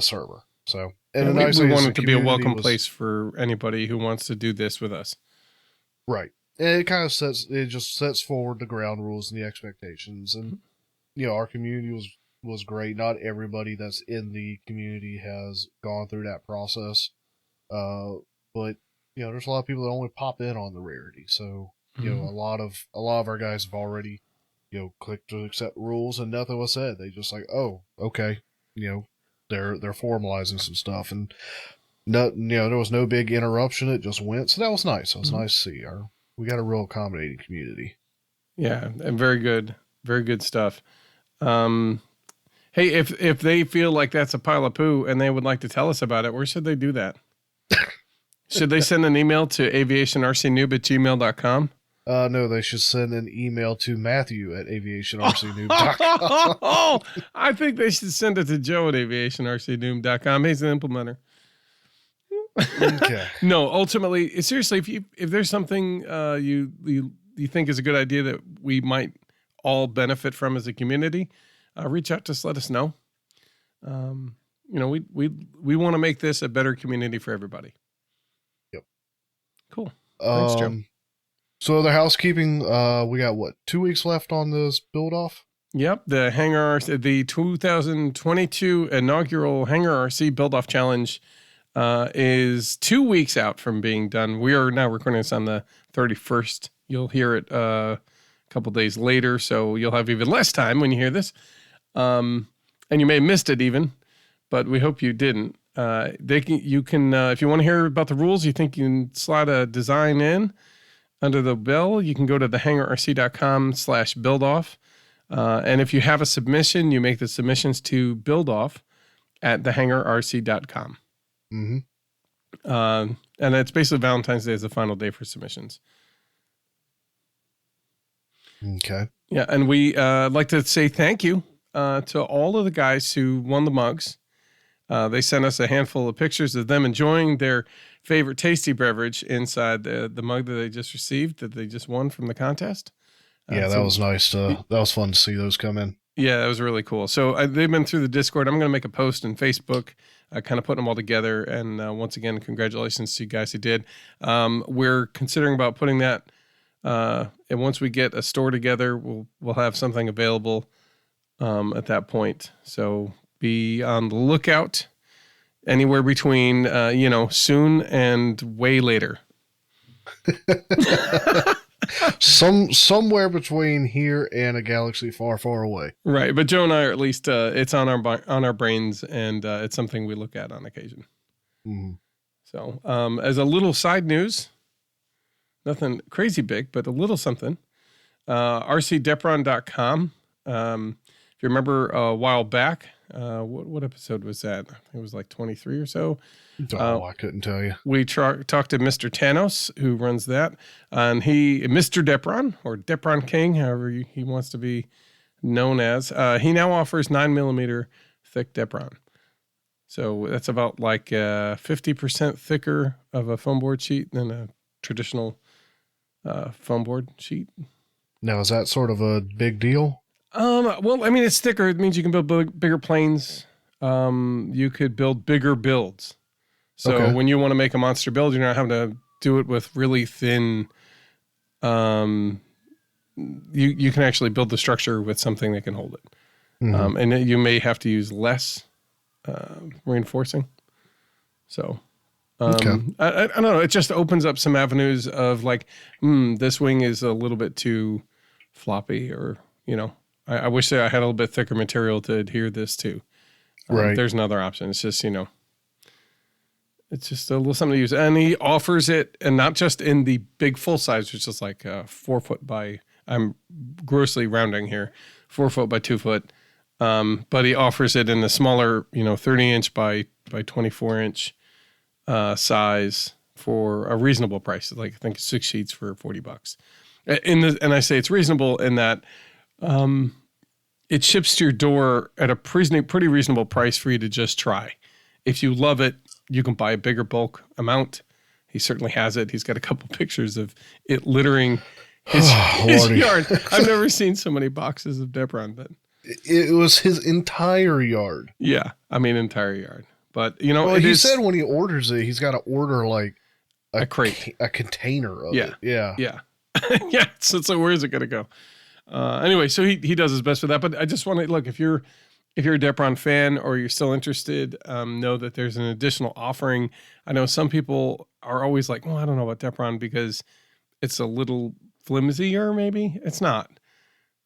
[SPEAKER 2] server. So, and
[SPEAKER 1] we want it to be a welcome place for anybody who wants to do this with us.
[SPEAKER 2] Right. And it just sets forward the ground rules and the expectations. And, our community was great. Not everybody that's in the community has gone through that process. But there's a lot of people that only pop in on the rarity. So, a lot of our guys have already, clicked to accept rules, and nothing was said. They just like, oh, okay. They're formalizing some stuff, and no, there was no big interruption. It just went. So that was nice. It was nice to see. We got a real accommodating community.
[SPEAKER 1] Yeah. And very good stuff. Hey, if they feel like that's a pile of poo and they would like to tell us about it, where should they do that? Should they send an email to aviationrcnoob@gmail.com?
[SPEAKER 2] No, they should send an email to Matthew@aviationrcnoob.com.
[SPEAKER 1] Oh, I think they should send it to Joe at aviationrcnoob.com. He's an implementer.
[SPEAKER 2] Okay.
[SPEAKER 1] No, ultimately, seriously, if there's something you think is a good idea that we might all benefit from as a community, reach out to us, let us know. We want to make this a better community for everybody.
[SPEAKER 2] Yep.
[SPEAKER 1] Cool. Thanks, Joe.
[SPEAKER 2] So the housekeeping, we got 2 weeks left on this build off?
[SPEAKER 1] Yep. The the 2022 inaugural Hangar RC build off challenge is 2 weeks out from being done. We are now recording this on the 31st. You'll hear it a couple days later, so you'll have even less time when you hear this. And you may have missed it even, but we hope you didn't. You can if you want to hear about the rules, you think you can slide a design in under the bell, you can go to thehangarrc.com/buildoff. And if you have a submission, you make the submissions to buildoff at thehangarrc.com.
[SPEAKER 2] Mm-hmm.
[SPEAKER 1] And it's basically Valentine's Day is the final day for submissions.
[SPEAKER 2] Okay.
[SPEAKER 1] Yeah. And we like to say thank you to all of the guys who won the mugs. They sent us a handful of pictures of them enjoying their favorite tasty beverage inside the mug that they just received, that they just won from the contest.
[SPEAKER 2] Yeah, that was nice. That was fun to see those come in.
[SPEAKER 1] Yeah, that was really cool. So they've been through the Discord. I'm going to make a post on Facebook, kind of putting them all together. And once again, congratulations to you guys who did. We're considering about putting that. And once we get a store together, we'll have something available at that point. So be on the lookout. Anywhere between, soon and way later.
[SPEAKER 2] Somewhere between here and a galaxy far, far away.
[SPEAKER 1] Right, but Joe and I are at least it's on our brains, and it's something we look at on occasion.
[SPEAKER 2] Mm-hmm.
[SPEAKER 1] So, as a little side news, nothing crazy big, but a little something. rcdepron.com. If you remember a while back. What episode was that? I think it was like 23 or so.
[SPEAKER 2] I couldn't tell you.
[SPEAKER 1] We talked to Mr. Tanos, who runs that, and Mr. Depron, or Depron King, however he wants to be known as. He now offers 9mm thick Depron. So that's about like 50% thicker of a foam board sheet than a traditional foam board sheet.
[SPEAKER 2] Now, is that sort of a big deal?
[SPEAKER 1] Well, I mean, it's thicker. It means you can build bigger planes. You could build bigger builds. So when you want to make a monster build, you're not having to do it with really thin. You can actually build the structure with something that can hold it. Mm-hmm. And you may have to use less reinforcing. So I don't know. It just opens up some avenues of like, this wing is a little bit too floppy, or, I wish that I had a little bit thicker material to adhere this to. Right. There's another option. It's just, it's just a little something to use. And he offers it, and not just in the big full size, which is like 4 foot by, I'm grossly rounding here, 4 foot by 2 foot. But he offers it in the smaller, 30-inch by 24-inch size for a reasonable price. Like I think 6 sheets for $40. And I say it's reasonable in that it ships to your door at a pretty reasonable price for you to just try. If you love it, You can buy a bigger bulk amount. He certainly has it. He's got a couple pictures of it littering his yard. I've never seen so many boxes of Depron, but
[SPEAKER 2] it was his entire yard.
[SPEAKER 1] Yeah, I mean entire yard. But you know,
[SPEAKER 2] well, he said when he orders it, he's got to order like
[SPEAKER 1] a crate,
[SPEAKER 2] a container of it. Yeah,
[SPEAKER 1] yeah. So where is it going to go? Anyway, so he does his best for that. But I just want to look, if you're a Depron fan or you're still interested, know that there's an additional offering. I know some people are always like, well, I don't know about Depron because it's a little flimsier. Maybe it's not,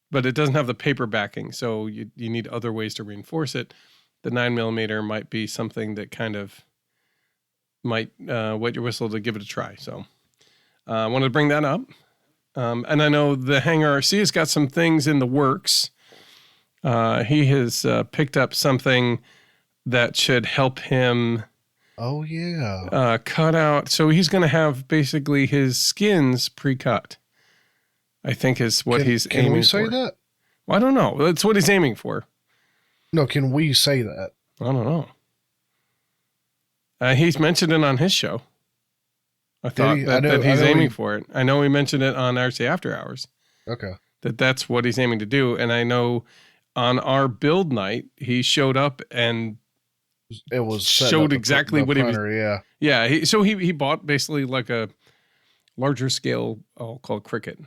[SPEAKER 1] but it doesn't have the paper backing, so you need other ways to reinforce it. The 9mm might be something that kind of might wet your whistle to give it a try. So I wanted to bring that up. And I know the Hangar RC has got some things in the works. He has picked up something that should help him.
[SPEAKER 2] Oh, yeah.
[SPEAKER 1] Cut out. So he's going to have basically his skins pre-cut, I think is what he's aiming for.
[SPEAKER 2] Can we say that?
[SPEAKER 1] Well, I don't know. That's what he's aiming for.
[SPEAKER 2] No, can we say that?
[SPEAKER 1] I don't know. He's mentioned it on his show. I thought that he's aiming for it. I know he mentioned it on RC After Hours.
[SPEAKER 2] Okay.
[SPEAKER 1] That's what he's aiming to do. And I know on our build night, he showed up and
[SPEAKER 2] it was
[SPEAKER 1] showed exactly what
[SPEAKER 2] printer,
[SPEAKER 1] he was. Yeah. So he bought basically like a larger scale, I'll call it cricket,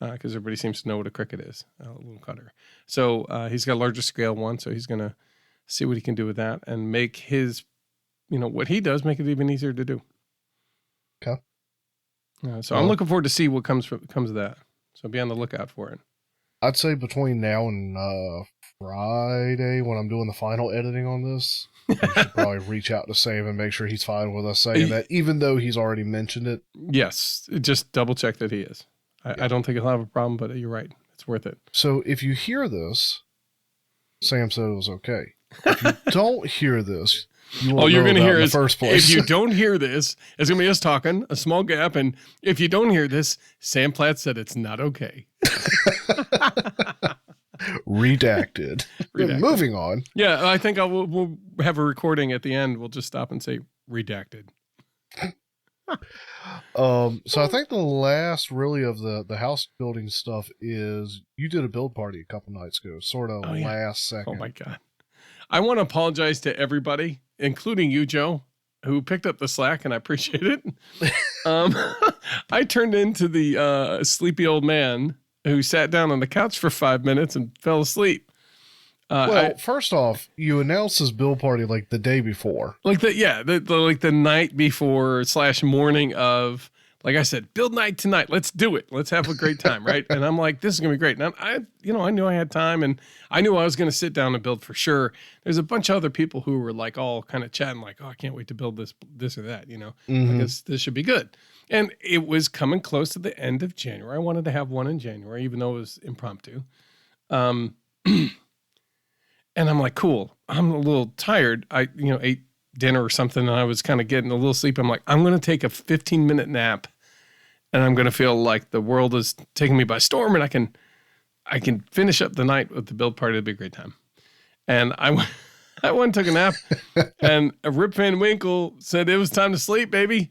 [SPEAKER 1] because everybody seems to know what a cricket is, a little cutter. So he's got a larger scale one. So he's going to see what he can do with that and make his, what he does, make it even easier to do.
[SPEAKER 2] Okay.
[SPEAKER 1] So I'm looking forward to see what comes of that. So be on the lookout for it.
[SPEAKER 2] I'd say between now and Friday, when I'm doing the final editing on this, you should probably reach out to Sam and make sure he's fine with us saying that, even though he's already mentioned it.
[SPEAKER 1] Yes, just double check that he is. I don't think he'll have a problem, but you're right. It's worth it.
[SPEAKER 2] So if you hear this, Sam said it was okay. If you don't hear this, you won't
[SPEAKER 1] you're going to hear
[SPEAKER 2] in the first place.
[SPEAKER 1] If you don't hear this, it's going to be us talking, a small gap. And if you don't hear this, Sam Platt said it's not okay.
[SPEAKER 2] Redacted. Moving on.
[SPEAKER 1] Yeah, I think we'll have a recording at the end. We'll just stop and say redacted.
[SPEAKER 2] So I think the last really of the house building stuff is you did a build party a couple nights ago, sort of last second.
[SPEAKER 1] Oh my God. I want to apologize to everybody, including you, Joe, who picked up the slack, and I appreciate it. I turned into the sleepy old man who sat down on the couch for 5 minutes and fell asleep.
[SPEAKER 2] First off, you announced this build party like the day before.
[SPEAKER 1] Like the night before / morning of, like I said, build night tonight. Let's do it. Let's have a great time, right? And I'm like, this is gonna be great. And I knew I had time, and I knew I was gonna sit down and build for sure. There's a bunch of other people who were like all kind of chatting, like, oh, I can't wait to build this or that.
[SPEAKER 2] Mm-hmm.
[SPEAKER 1] Like this should be good. And it was coming close to the end of January. I wanted to have one in January, even though it was impromptu. And I'm like, cool. I'm a little tired. I ate dinner or something, and I was kind of getting a little sleep. I'm like, I'm going to take a 15-minute nap, and I'm going to feel like the world is taking me by storm, and I can finish up the night with the build party. It'll be a great time. And I went and took a nap, and Rip Van Winkle said it was time to sleep, baby.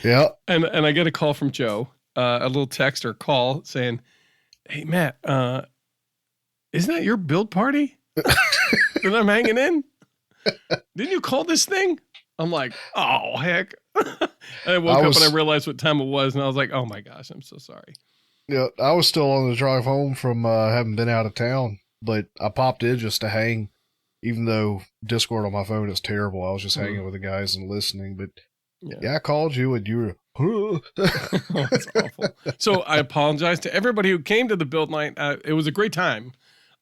[SPEAKER 2] Yeah.
[SPEAKER 1] And I get a call from Joe, a little text or call saying, hey, Matt, isn't that your build party that I'm hanging in? Didn't you call this thing? I'm like, oh, heck. And I woke up and I realized what time it was, and I was like, oh, my gosh, I'm so sorry.
[SPEAKER 2] Yeah, I was still on the drive home from having been out of town, but I popped in just to hang, even though Discord on my phone is terrible. I was just hanging with the guys and listening, but yeah, I called you, and you were... Oh,
[SPEAKER 1] that's awful. So I apologize to everybody who came to the build night. It was a great time.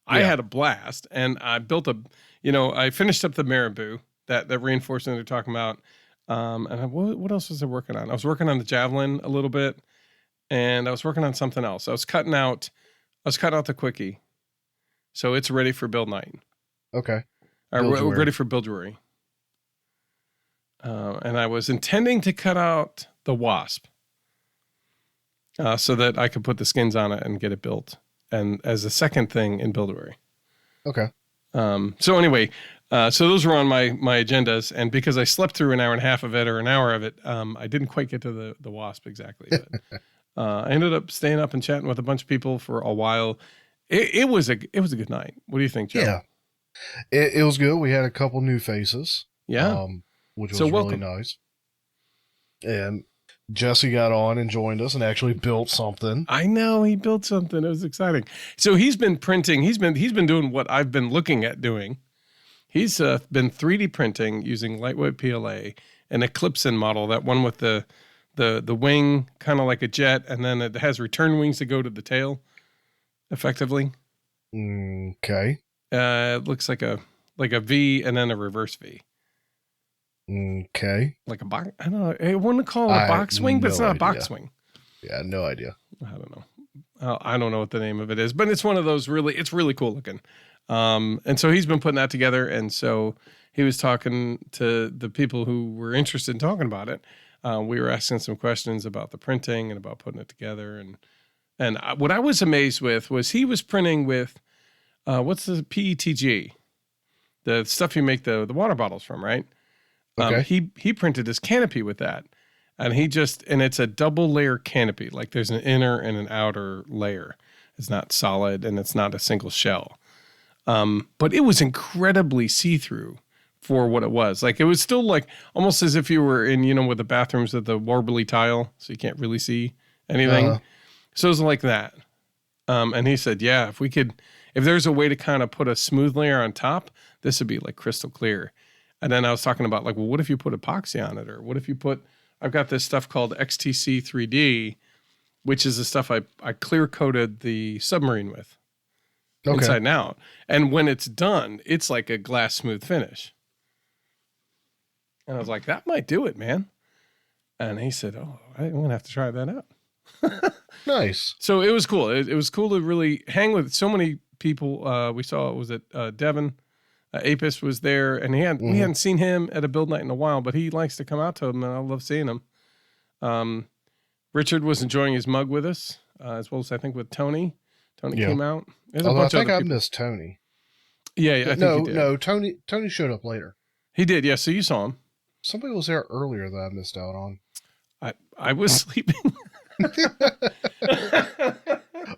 [SPEAKER 1] I had a blast, and I built I finished up the Marabou, that reinforcement they're talking about. And what else was I working on? I was working on the Javelin a little bit, and I was working on something else. I was cutting out the Quickie, so it's ready for build night.
[SPEAKER 2] Okay.
[SPEAKER 1] We're ready for build jury. And I was intending to cut out the Wasp, so that I could put the skins on it and get it built. And as a second thing in Buildery.
[SPEAKER 2] Okay.
[SPEAKER 1] So anyway, So those were on my agendas, and because I slept through an hour and a half of it or an hour of it, I didn't quite get to the WASP exactly. But I ended up staying up and chatting with a bunch of people for a while. It was a good night. What do you think, Joe?
[SPEAKER 2] Yeah, it was good. We had a couple new faces.
[SPEAKER 1] Yeah,
[SPEAKER 2] which was
[SPEAKER 1] so
[SPEAKER 2] really nice. And Jesse got on and joined us and actually built something.
[SPEAKER 1] I know he built something. It was exciting. So he's been printing. He's been doing what I've been looking at doing. He's been 3D printing using lightweight PLA, an Eclipson model, that one with the wing kind of like a jet, and then it has return wings to go to the tail, effectively.
[SPEAKER 2] Okay.
[SPEAKER 1] It looks like a V and then a reverse V.
[SPEAKER 2] Okay.
[SPEAKER 1] Like a box. I don't know. I wouldn't call it a box wing, but it's not a box wing.
[SPEAKER 2] Yeah, no idea.
[SPEAKER 1] I don't know. I don't know what the name of it is, but it's one of those it's really cool looking. And so he's been putting that together. And so he was talking to the people who were interested in talking about it. We were asking some questions about the printing and about putting it together. And what I was amazed with was he was printing with, what's the PETG? The stuff you make the water bottles from, right?
[SPEAKER 2] Okay.
[SPEAKER 1] He printed his canopy with that. And it's a double layer canopy. Like there's an inner and an outer layer. It's not solid and it's not a single shell. But it was incredibly see-through for what it was. Like it was still like almost as if you were in, with the bathrooms with the warbly tile, so you can't really see anything. So it was like that. And he said, yeah, if there's a way to kind of put a smooth layer on top, this would be like crystal clear. And then I was talking about like, well, what if you put epoxy on it? Or what if you I've got this stuff called XTC 3D, which is the stuff I clear coated the submarine with. Inside and out. And when it's done, it's like a glass smooth finish. And I was like, that might do it, man. And he said, oh, I'm going to have to try that out.
[SPEAKER 2] Nice.
[SPEAKER 1] So it was cool. It was cool to really hang with so many people. We saw, was it Devin? Apis was there, and we hadn't seen him at a build night in a while, but he likes to come out to them, and I love seeing him. Richard was enjoying his mug with us, as well as I think with Tony. Tony came out.
[SPEAKER 2] Although I think I missed Tony.
[SPEAKER 1] Yeah, I think he did.
[SPEAKER 2] No, Tony showed up later.
[SPEAKER 1] He did, yeah, so you saw him.
[SPEAKER 2] Somebody was there earlier that I missed out on.
[SPEAKER 1] I was sleeping.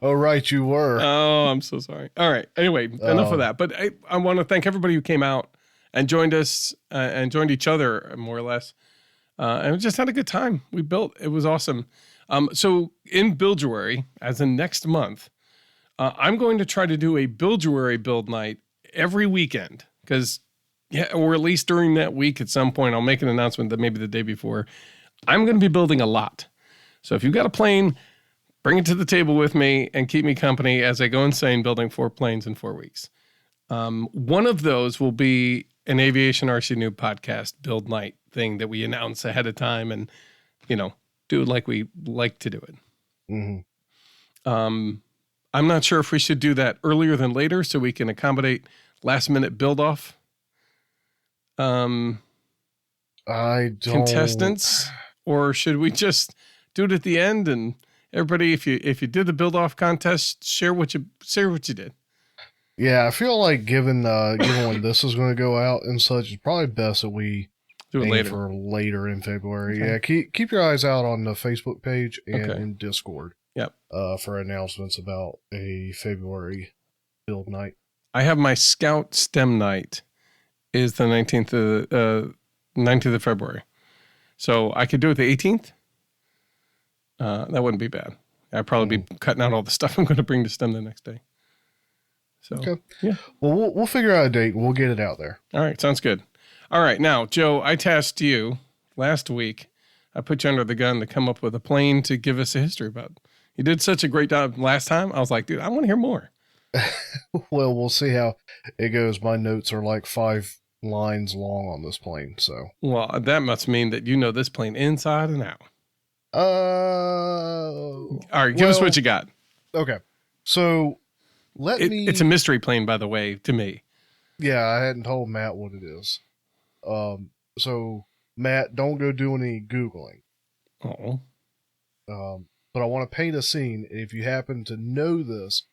[SPEAKER 2] Oh, right, you were.
[SPEAKER 1] Oh, I'm so sorry. All right. Anyway, enough of that. But I want to thank everybody who came out and joined us and joined each other, more or less. And we just had a good time. We built. It was awesome. So in Builduary, as in next month, I'm going to try to do a Builduary build night every weekend. Because, or at least during that week at some point, I'll make an announcement that maybe the day before. I'm going to be building a lot. So if you've got a plane, bring it to the table with me and keep me company as I go insane building 4 planes in 4 weeks. One of those will be an Aviation RC Noob podcast build night thing that we announce ahead of time and, do it like we like to do it. Mm-hmm. I'm not sure if we should do that earlier than later so we can accommodate last minute build off. Contestants, or should we just do it at the end and everybody, if you did the build off contest, share what you did.
[SPEAKER 2] Yeah, I feel like given when this is going to go out and such, it's probably best that we
[SPEAKER 1] do it
[SPEAKER 2] later in February.
[SPEAKER 1] Okay.
[SPEAKER 2] Yeah, keep your eyes out on the Facebook page and in Discord.
[SPEAKER 1] Yep.
[SPEAKER 2] For announcements about a February build night.
[SPEAKER 1] I have my Scout STEM night is the 19th of February. So I could do it the 18th. That wouldn't be bad. I'd probably be cutting out all the stuff I'm going to bring to STEM the next day. So, yeah.
[SPEAKER 2] Well, we'll figure out a date. We'll get it out there.
[SPEAKER 1] All right. Sounds good. All right. Now, Joe, I tasked you last week. I put you under the gun to come up with a plane to give us a history about. You did such a great job last time. I was like, dude, I want to hear more.
[SPEAKER 2] Well, we'll see how it goes. My notes are like 5 lines long on this plane. So,
[SPEAKER 1] well, that must mean that you know this plane inside and out. All right, give us what you got.
[SPEAKER 2] Okay. So
[SPEAKER 1] it's a mystery plane, by the way, to me.
[SPEAKER 2] Yeah, I hadn't told Matt what it is. So Matt, don't go do any Googling.
[SPEAKER 1] Oh.
[SPEAKER 2] But I want to paint a scene. If you happen to know this,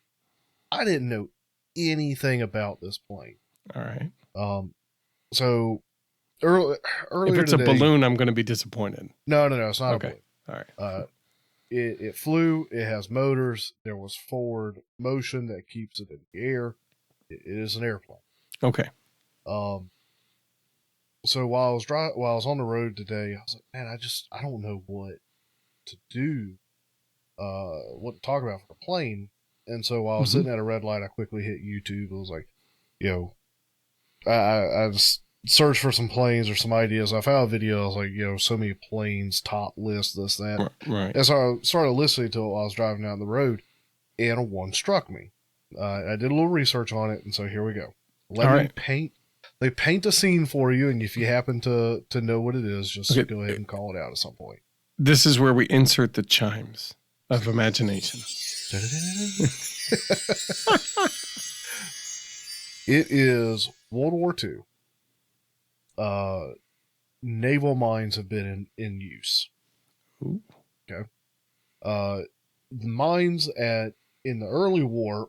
[SPEAKER 2] I didn't know anything about this plane.
[SPEAKER 1] All right.
[SPEAKER 2] So
[SPEAKER 1] If
[SPEAKER 2] earlier
[SPEAKER 1] it's a
[SPEAKER 2] today,
[SPEAKER 1] balloon, I'm going to be disappointed.
[SPEAKER 2] no, it's not a
[SPEAKER 1] Okay.
[SPEAKER 2] balloon.
[SPEAKER 1] All right.
[SPEAKER 2] It flew. It has motors. There was forward motion that keeps it in the air. It is an airplane.
[SPEAKER 1] Okay.
[SPEAKER 2] Um, so while I was on the road today, I was like, man, I don't know what to do, what to talk about for the plane. And so while I was sitting at a red light, I quickly hit YouTube. It was like, I just searched for some planes or some ideas. I found a video. I was like, so many planes, top list, this, that.
[SPEAKER 1] Right.
[SPEAKER 2] And so I started listening to it while I was driving down the road, and one struck me. I did a little research on it, and so here we go. Let me paint a scene for you, and if you happen to know what it is, just go ahead and call it out at some point.
[SPEAKER 1] This is where we insert the chimes of imagination.
[SPEAKER 2] It is World War II. Naval mines have been in use.
[SPEAKER 1] Ooh.
[SPEAKER 2] Okay. Mines in the early war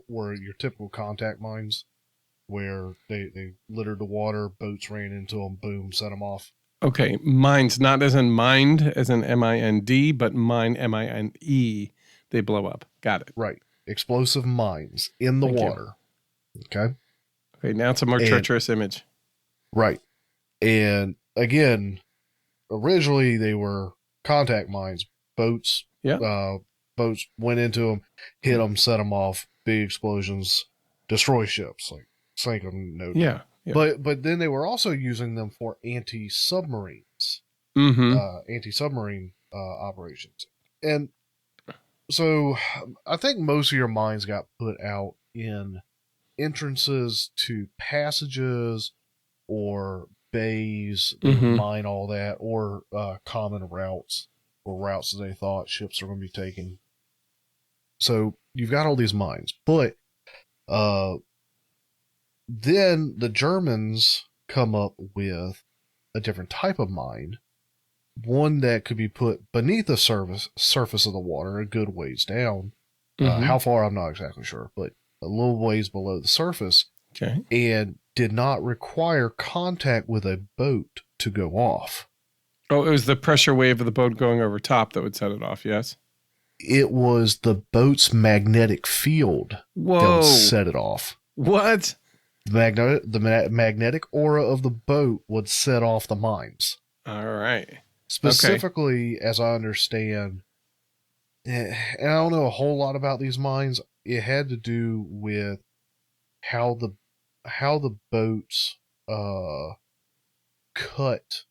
[SPEAKER 2] were your typical contact mines, where they littered the water, boats ran into them, boom, set them off.
[SPEAKER 1] Okay, mines, not as in mind, as in MIND, but mine, MINE, they blow up. Got it.
[SPEAKER 2] Right. Explosive mines in the water. Okay.
[SPEAKER 1] Okay, now it's a more treacherous image.
[SPEAKER 2] Right. And again, originally they were contact mines. Boats went into them, hit them, set them off, big explosions, destroy ships, like sink them.
[SPEAKER 1] Yeah.
[SPEAKER 2] But then they were also using them for anti-submarines, anti-submarine operations. And so I think most of your mines got put out in entrances to passages or bays that would mine all that, or common routes, or routes that they thought ships are going to be taking. So you've got all these mines, but then the Germans come up with a different type of mine, one that could be put beneath the surface of the water, a good ways down. How far, I'm not exactly sure, but a little ways below the surface.
[SPEAKER 1] Okay.
[SPEAKER 2] And did not require contact with a boat to go off.
[SPEAKER 1] Oh, it was the pressure wave of the boat going over top that would set it off, yes?
[SPEAKER 2] It was the boat's magnetic field that would set it off.
[SPEAKER 1] What?
[SPEAKER 2] The magnetic aura of the boat would set off the mines.
[SPEAKER 1] All right.
[SPEAKER 2] Specifically, as I understand, and I don't know a whole lot about these mines, it had to do with how the boats cut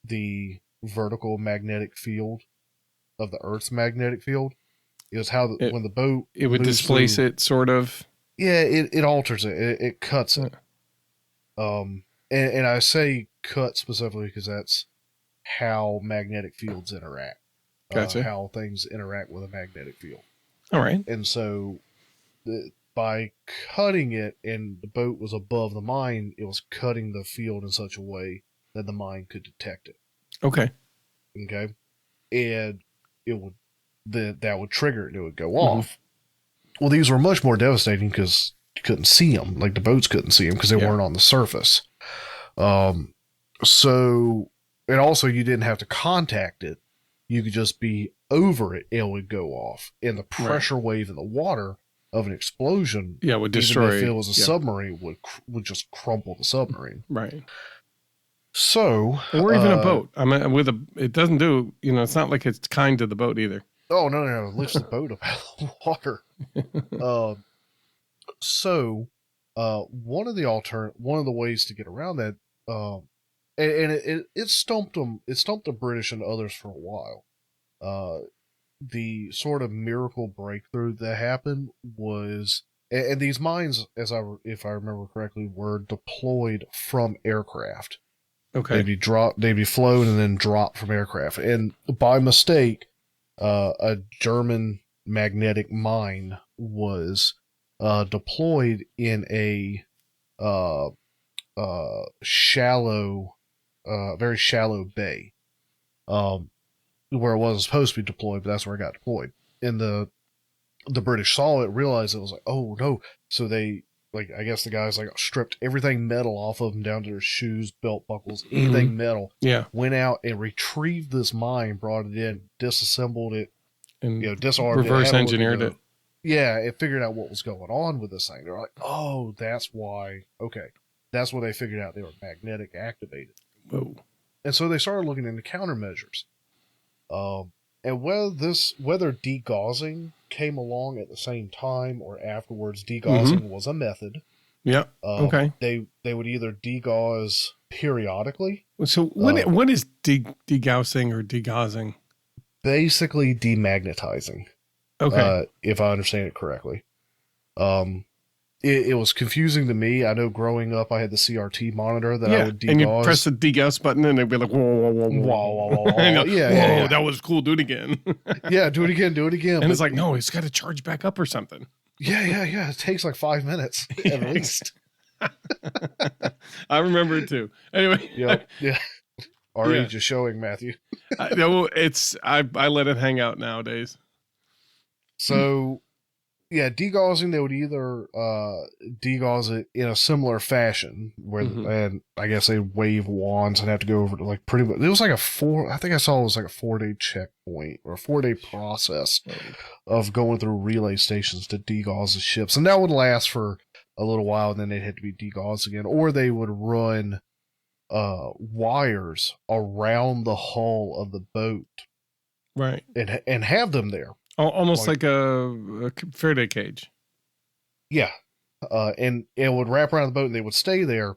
[SPEAKER 2] the vertical magnetic field of the Earth's magnetic field. It was how when the boat
[SPEAKER 1] would displace it, sort of.
[SPEAKER 2] Yeah, it alters it. It cuts it. And I say cut specifically because that's how magnetic fields interact.
[SPEAKER 1] Gotcha.
[SPEAKER 2] How things interact with a magnetic field.
[SPEAKER 1] All right.
[SPEAKER 2] And so by cutting it, and the boat was above the mine, it was cutting the field in such a way that the mine could detect it.
[SPEAKER 1] Okay.
[SPEAKER 2] And it would that would trigger it. It would go off. Well, these were much more devastating because you couldn't see them. Like the boats couldn't see them because they weren't on the surface. So, and also you didn't have to contact it. You could just be over it and it would go off. And the pressure wave in the water of an explosion,
[SPEAKER 1] would destroy.
[SPEAKER 2] Even if it was a submarine, would just crumple the submarine.
[SPEAKER 1] Right.
[SPEAKER 2] So,
[SPEAKER 1] or even a boat. I mean, it doesn't do. It's not like it's kind to the boat either.
[SPEAKER 2] Oh no! It lifts the boat up out of the water. So, one of the ways to get around that, and it stumped them. It stumped the British and others for a while. The sort of miracle breakthrough that happened was, and these mines, if I remember correctly, were deployed from aircraft.
[SPEAKER 1] Okay.
[SPEAKER 2] They'd be flown and then dropped from aircraft. And by mistake, a German magnetic mine was deployed in a shallow, very shallow bay, where it wasn't supposed to be deployed, but that's where it got deployed. And the British saw it, realized it was like, oh no. So they like, I guess the guys like stripped everything metal off of them down to their shoes, belt buckles, anything metal.
[SPEAKER 1] Yeah.
[SPEAKER 2] Went out and retrieved this mine, brought it in, disassembled it,
[SPEAKER 1] And
[SPEAKER 2] disarmed
[SPEAKER 1] reverse
[SPEAKER 2] it,
[SPEAKER 1] engineered it.
[SPEAKER 2] Yeah, it figured out what was going on with this thing. They're like, oh, that's why. Okay. That's what they figured out. They were magnetic activated.
[SPEAKER 1] Whoa.
[SPEAKER 2] And so they started looking into countermeasures. And whether degaussing came along at the same time or afterwards, degaussing was a method.
[SPEAKER 1] Yeah. Okay.
[SPEAKER 2] They would either degauss periodically.
[SPEAKER 1] So what is degaussing or degaussing?
[SPEAKER 2] Basically demagnetizing.
[SPEAKER 1] Okay.
[SPEAKER 2] If I understand it correctly. It was confusing to me. I know growing up, I had the CRT monitor that I would degauss.
[SPEAKER 1] And you press the degauss button and it'd be like, whoa, whoa, whoa, whoa.
[SPEAKER 2] Whoa, whoa, whoa, whoa.
[SPEAKER 1] Yeah. That was cool. Do it again.
[SPEAKER 2] Yeah, do it again.
[SPEAKER 1] And it's like, no, it's got to charge back up or something.
[SPEAKER 2] Yeah. It takes like 5 minutes at least.
[SPEAKER 1] I remember it too. Anyway.
[SPEAKER 2] Yeah. Our age is showing, Matthew.
[SPEAKER 1] I let it hang out nowadays.
[SPEAKER 2] So, yeah, degaussing, they would either degauss it in a similar fashion, where and I guess they wave wands and have to go over to like pretty much. It was like I think I saw it was like a 4-day checkpoint or a 4-day process of going through relay stations to degauss the ships, and that would last for a little while, and then they'd have to be degaussed again, or they would run wires around the hull of the boat,
[SPEAKER 1] right,
[SPEAKER 2] and have them there.
[SPEAKER 1] Almost like a Faraday cage.
[SPEAKER 2] Yeah. And it would wrap around the boat and they would stay there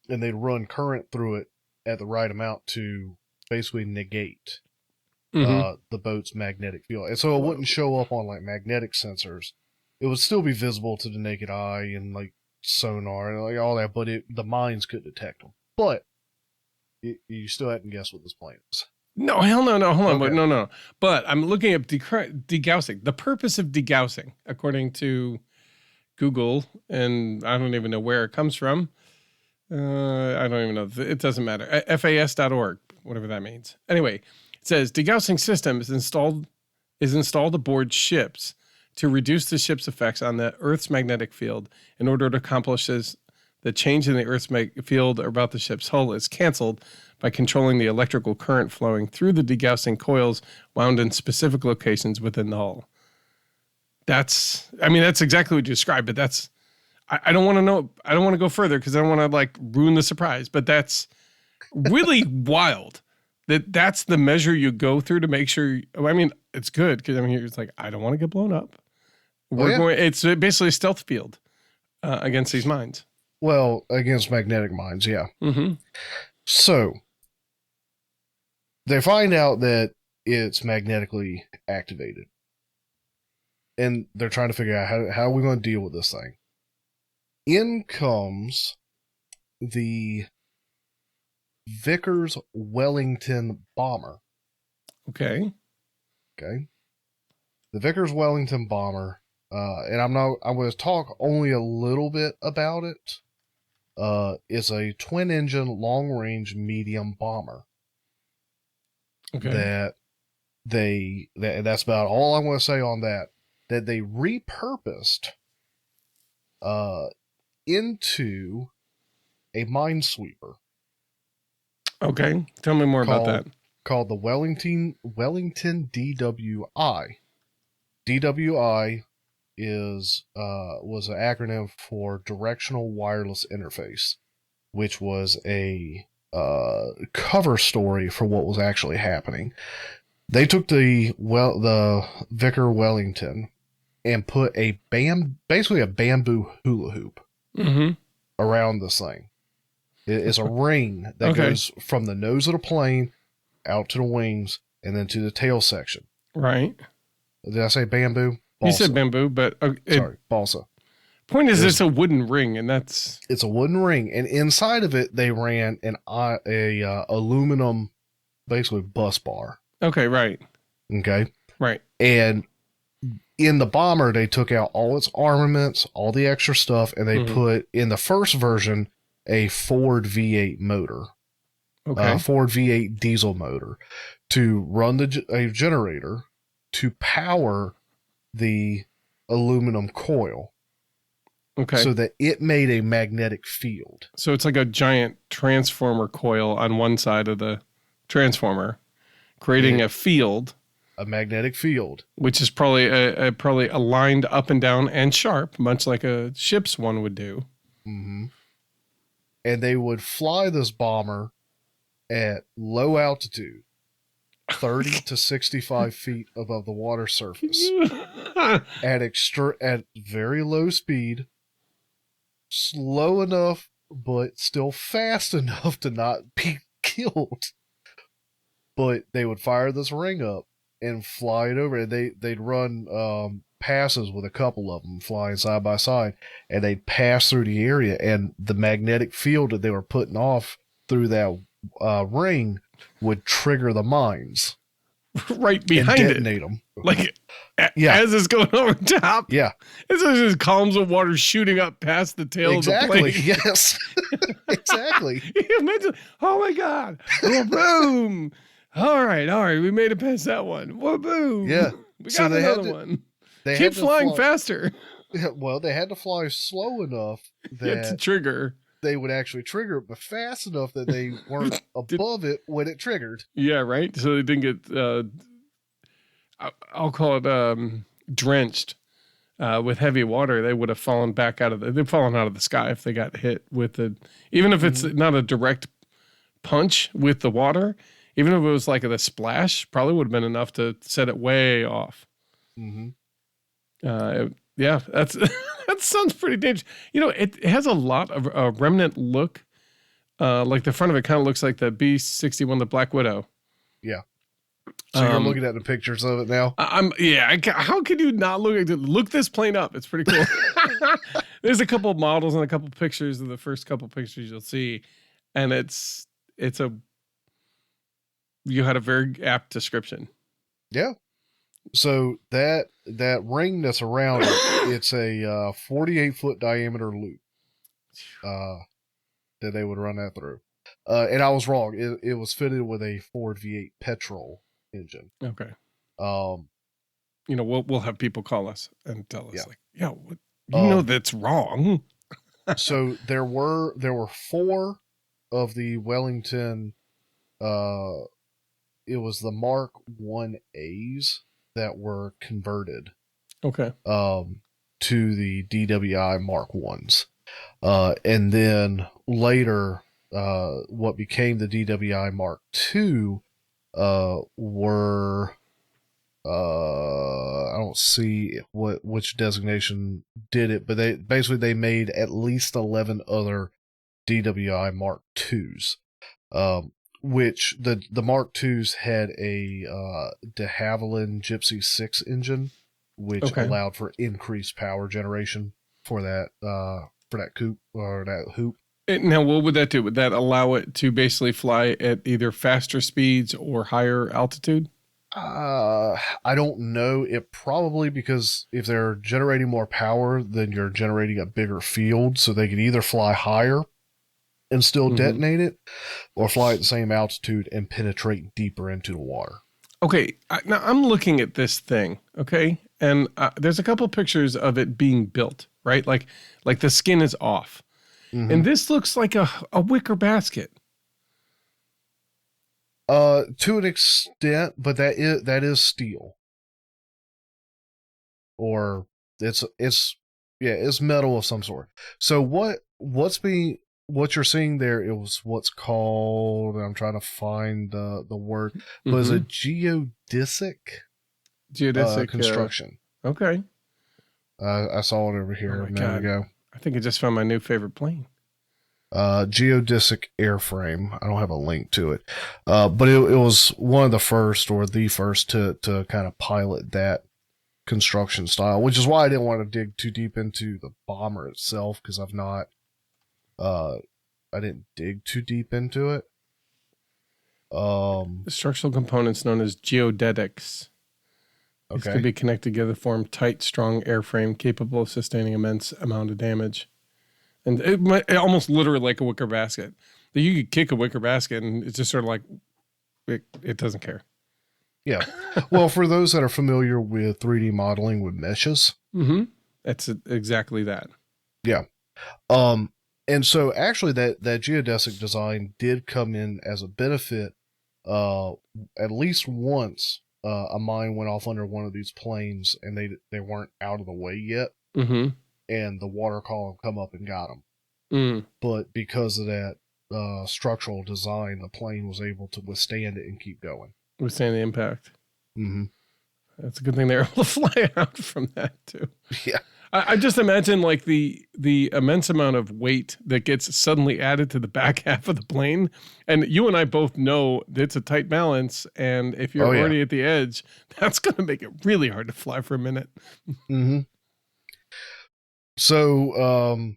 [SPEAKER 2] and they'd run current through it at the right amount to basically negate the boat's magnetic field. And so it wouldn't show up on like magnetic sensors. It would still be visible to the naked eye and like sonar and like all that, but the mines could detect them. But you still hadn't guessed what this plane is.
[SPEAKER 1] No, hell no. Hold on.
[SPEAKER 2] Okay.
[SPEAKER 1] No. But I'm looking at degaussing. The purpose of degaussing, according to Google, and I don't even know where it comes from. I don't even know. It doesn't matter. FAS.org, whatever that means. Anyway, it says degaussing system is installed aboard ships to reduce the ship's effects on the Earth's magnetic field. In order to accomplish this, the change in the Earth's field about the ship's hull is canceled by controlling the electrical current flowing through the degaussing coils wound in specific locations within the hull. That's exactly what you described, but I don't want to know. I don't want to go further because I don't want to like ruin the surprise, but that's really wild that's the measure you go through to make sure. I mean, it's good because it's like, I don't want to get blown up. It's basically a stealth field against these mines.
[SPEAKER 2] Well, against magnetic mines, yeah.
[SPEAKER 1] Mm-hmm.
[SPEAKER 2] So they find out that it's magnetically activated. And they're trying to figure out how are we going to deal with this thing. In comes the Vickers Wellington bomber.
[SPEAKER 1] Okay.
[SPEAKER 2] The Vickers Wellington bomber, and I'm going to talk only a little bit about it. Is a twin-engine, long-range, medium bomber. Okay. That's about all I'm going to say on that. That they repurposed into a minesweeper.
[SPEAKER 1] Okay, tell me more about that.
[SPEAKER 2] Called the Wellington DWI. DWI was an acronym for Directional Wireless Interface, which was a cover story for what was actually happening. They took the Vickers Wellington and put basically a bamboo hula hoop around this thing. It's a ring that goes from the nose of the plane out to the wings and then to the tail section.
[SPEAKER 1] Right.
[SPEAKER 2] Did I say bamboo?
[SPEAKER 1] Balsa. You said bamboo, but
[SPEAKER 2] sorry, balsa.
[SPEAKER 1] Point is, it's a wooden ring, and
[SPEAKER 2] it's a wooden ring, and inside of it they ran a aluminum, basically bus bar.
[SPEAKER 1] Okay, right.
[SPEAKER 2] Okay,
[SPEAKER 1] right.
[SPEAKER 2] And in the bomber, they took out all its armaments, all the extra stuff, and they put in the first version a Ford V8 motor. Okay, Ford V8 diesel motor to run a generator to power the aluminum coil.
[SPEAKER 1] Okay.
[SPEAKER 2] so that it made a magnetic field.
[SPEAKER 1] So it's like a giant transformer coil on one side of the transformer, creating a field.
[SPEAKER 2] A magnetic field.
[SPEAKER 1] Which is probably probably aligned up and down and sharp, much like a ship's one would do.
[SPEAKER 2] Mm-hmm. And they would fly this bomber at low altitude, 30 to 65 feet above the water surface, at very low speed, slow enough, but still fast enough to not be killed. But they would fire this ring up and fly it over. And they'd run passes with a couple of them flying side by side, and they'd pass through the area, and the magnetic field that they were putting off through that ring would trigger the mines
[SPEAKER 1] right behind
[SPEAKER 2] and detonate them.
[SPEAKER 1] Like as it's going over top.
[SPEAKER 2] Yeah.
[SPEAKER 1] It's just columns of water shooting up past the tail of the plane.
[SPEAKER 2] Yes. Exactly.
[SPEAKER 1] Imagine, oh my God. Oh, boom. All right. We made it past that one. Whoa, boom.
[SPEAKER 2] Yeah.
[SPEAKER 1] We got another one. Keep flying faster.
[SPEAKER 2] Yeah, well, they had to fly slow enough that
[SPEAKER 1] to trigger.
[SPEAKER 2] They would actually trigger it, but fast enough that they weren't above it when it triggered.
[SPEAKER 1] Yeah, right. So they didn't get, I'll call it drenched with heavy water. They would have fallen back they've fallen out of the sky if they got hit with it. Even if it's not a direct punch with the water, even if it was like a splash, probably would have been enough to set it way off.
[SPEAKER 2] Mm-hmm.
[SPEAKER 1] Yeah, that sounds pretty dangerous. You know, it has a lot of a remnant look. Like the front of it kind of looks like the B-61, the Black Widow.
[SPEAKER 2] Yeah. So you're looking at the pictures of it now?
[SPEAKER 1] How could you not look this plane up? It's pretty cool. There's a couple of models and a couple of pictures of the first couple of pictures you'll see. And you had a very apt description.
[SPEAKER 2] Yeah. So that ring that's around it, it's a 48-foot diameter loop that they would run that through. And I was wrong. It was fitted with a Ford V8 petrol engine.
[SPEAKER 1] Okay.
[SPEAKER 2] You
[SPEAKER 1] know, we'll have people call us and tell us that's wrong.
[SPEAKER 2] So there were 4 of the Wellington. It was the Mark 1As that were converted.
[SPEAKER 1] Okay.
[SPEAKER 2] To the DWI Mark 1s. And then later, what became the DWI Mark II were, I don't see which designation did it, but they made at least 11 other DWI Mark IIs, which the Mark IIs had a de Havilland Gypsy 6 engine, which allowed for increased power generation for that coupe or that hoop.
[SPEAKER 1] Now, what would that do? Would that allow it to basically fly at either faster speeds or higher altitude?
[SPEAKER 2] I don't know. It probably, because if they're generating more power, then you're generating a bigger field, so they could either fly higher and still detonate it, or fly at the same altitude and penetrate deeper into the water. Okay,
[SPEAKER 1] now I'm looking at this thing, okay? And there's a couple pictures of it being built, right? Like the skin is off. Mm-hmm. And this looks like a wicker basket.
[SPEAKER 2] To an extent, but that is steel. Or it's metal of some sort. So what you're seeing there, it was what's called, I'm trying to find the word, was a geodesic construction.
[SPEAKER 1] Okay.
[SPEAKER 2] I saw it over here a minute ago.
[SPEAKER 1] I think I just found my new favorite plane.
[SPEAKER 2] Geodesic airframe. I don't have a link to it. But it was one of the first, or the first, to kind of pilot that construction style, which is why I didn't want to dig too deep into the bomber itself, because I didn't dig too deep into it.
[SPEAKER 1] The structural components known as geodetics. These could be connected together to form tight, strong airframe capable of sustaining immense amount of damage. And it almost literally like a wicker basket. You could kick a wicker basket and it's just sort of like, it doesn't care.
[SPEAKER 2] Yeah. Well, for those that are familiar with 3D modeling with meshes.
[SPEAKER 1] That's exactly that.
[SPEAKER 2] Yeah. And so actually that geodesic design did come in as a benefit. At least once, a mine went off under one of these planes, and they weren't out of the way yet,
[SPEAKER 1] Mm-hmm.
[SPEAKER 2] and the water column come up and got them.
[SPEAKER 1] Mm.
[SPEAKER 2] But because of that structural design, the plane was able to withstand it and keep going.
[SPEAKER 1] Withstand the impact.
[SPEAKER 2] Mm-hmm.
[SPEAKER 1] That's a good thing they're able to fly out from that too.
[SPEAKER 2] Yeah.
[SPEAKER 1] I just imagine like the immense amount of weight that gets suddenly added to the back half of the plane. And you and I both know it's a tight balance. And if you're already at the edge, that's going to make it really hard to fly for a minute.
[SPEAKER 2] Mm-hmm. So,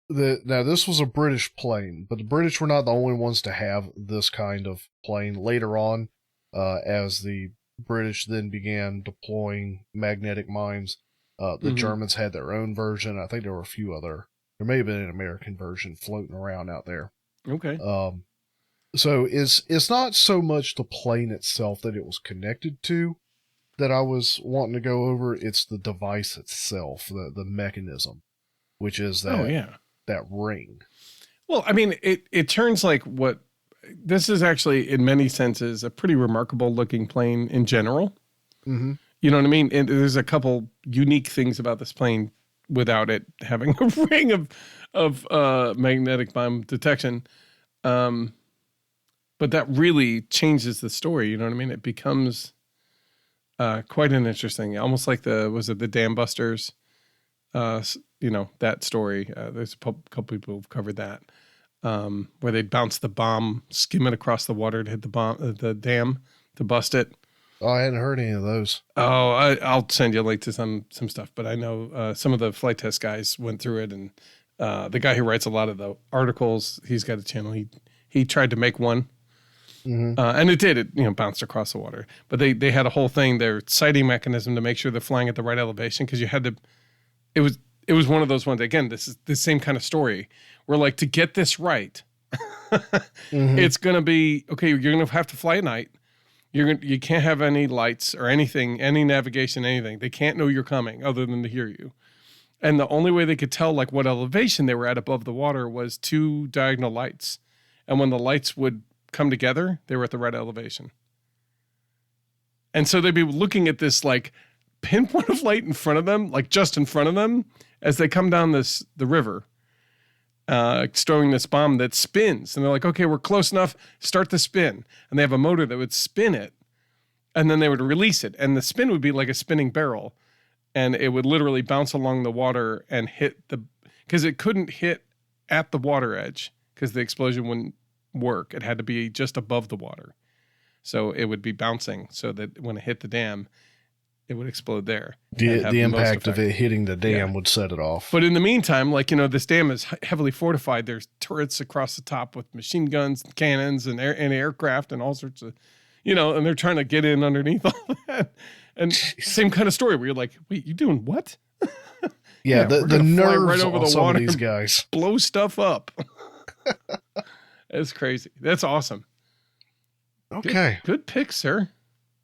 [SPEAKER 2] now this was a British plane, but the British were not the only ones to have this kind of plane. Later on, as the British then began deploying magnetic mines, the Germans had their own version. I think there were a few other. There may have been an American version floating around out there.
[SPEAKER 1] Okay.
[SPEAKER 2] So it's not so much the plane itself that it was connected to that I was wanting to go over. It's the device itself, the mechanism, which is that that ring.
[SPEAKER 1] Well, I mean, it turns like what this is actually in many senses a pretty remarkable looking plane in general.
[SPEAKER 2] Mm-hmm.
[SPEAKER 1] You know what I mean? And there's a couple unique things about this plane without it having a ring of magnetic bomb detection. But that really changes the story. You know what I mean? It becomes quite an interesting, almost like the Dam Busters, that story. There's a couple people who've covered that, where they'd bounce the bomb, skim it across the water to hit the dam to bust it.
[SPEAKER 2] Oh, I hadn't heard any of those.
[SPEAKER 1] Oh, I'll send you a link to some stuff, but I know some of the flight test guys went through it, and the guy who writes a lot of the articles, he's got a channel. He tried to make one, and it did. It bounced across the water, but they had a whole thing, their sighting mechanism to make sure they're flying at the right elevation, because you had to. It was one of those ones. Again, this is the same kind of story where, like, to get this right, it's gonna be okay. You're gonna have to fly at night. You can't have any lights or anything, any navigation, anything. They can't know you're coming other than to hear you. And the only way they could tell like what elevation they were at above the water was 2 diagonal lights. And when the lights would come together, they were at the right elevation. And so they'd be looking at this like pinpoint of light in front of them, like just in front of them, as they come down the river, stowing this bomb that spins. And they're like, okay, we're close enough, start the spin. And they have a motor that would spin it, and then they would release it. And the spin would be like a spinning barrel. And it would literally bounce along the water and hit because it couldn't hit at the water edge because the explosion wouldn't work. It had to be just above the water. So it would be bouncing so that when it hit the dam, it would explode there.
[SPEAKER 2] The impact of it hitting the dam would set it off.
[SPEAKER 1] But in the meantime, this dam is heavily fortified. There's turrets across the top with machine guns, and cannons, and aircraft, and all sorts of, and they're trying to get in underneath all that. And same kind of story where you're like, wait, you doing what?
[SPEAKER 2] Yeah, the nerves
[SPEAKER 1] right over
[SPEAKER 2] on
[SPEAKER 1] the
[SPEAKER 2] some
[SPEAKER 1] water
[SPEAKER 2] of these guys.
[SPEAKER 1] Blow stuff up. That's crazy. That's awesome.
[SPEAKER 2] Okay.
[SPEAKER 1] Good pick, sir.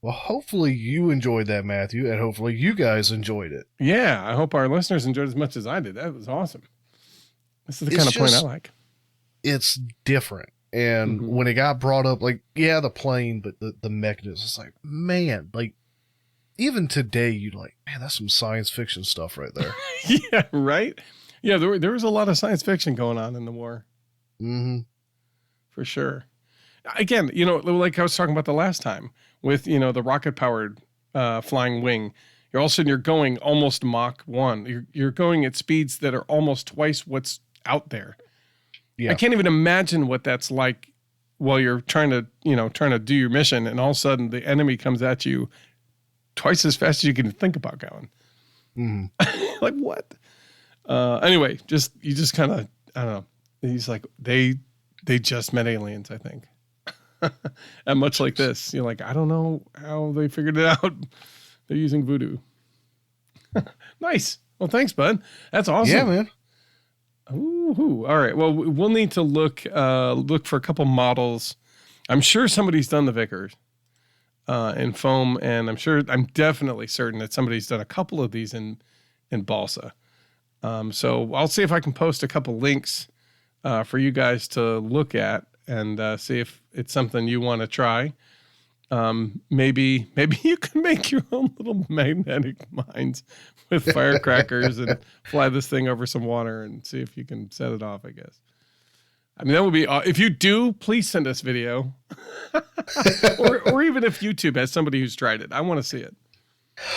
[SPEAKER 2] Well, hopefully you enjoyed that, Matthew, and hopefully you guys enjoyed it.
[SPEAKER 1] Yeah, I hope our listeners enjoyed as much as I did. That was awesome. This is the kind of plane I like.
[SPEAKER 2] It's different. And when it got brought up, like, yeah, the plane, but the mechanism, it's like, man, like, even today, you'd like, man, that's some science fiction stuff right there.
[SPEAKER 1] Yeah, right? Yeah, there was a lot of science fiction going on in the war.
[SPEAKER 2] Mm-hmm.
[SPEAKER 1] For sure. Again, like I was talking about the last time with, the rocket-powered flying wing, you're going almost Mach 1. You're going at speeds that are almost twice what's out there. Yeah. I can't even imagine what that's like while you're trying to do your mission, and all of a sudden the enemy comes at you twice as fast as you can think about going. Mm-hmm. Like what? Anyway, you just kind of, I don't know. He's like, they just met aliens, I think. And much like this, you're like, I don't know how they figured it out. They're using voodoo. Nice. Well, thanks, bud. That's awesome.
[SPEAKER 2] Yeah, man.
[SPEAKER 1] Ooh, all right. Well, we'll need to look for a couple models. I'm sure somebody's done the Vickers in foam, and I'm definitely certain that somebody's done a couple of these in balsa. So I'll see if I can post a couple links for you guys to look at and see if it's something you want to try. Maybe you can make your own little magnetic mines with firecrackers and fly this thing over some water and see if you can set it off, I guess. I mean, that would be, if you do, please send us video. or even if YouTube has somebody who's tried it. I want to see it.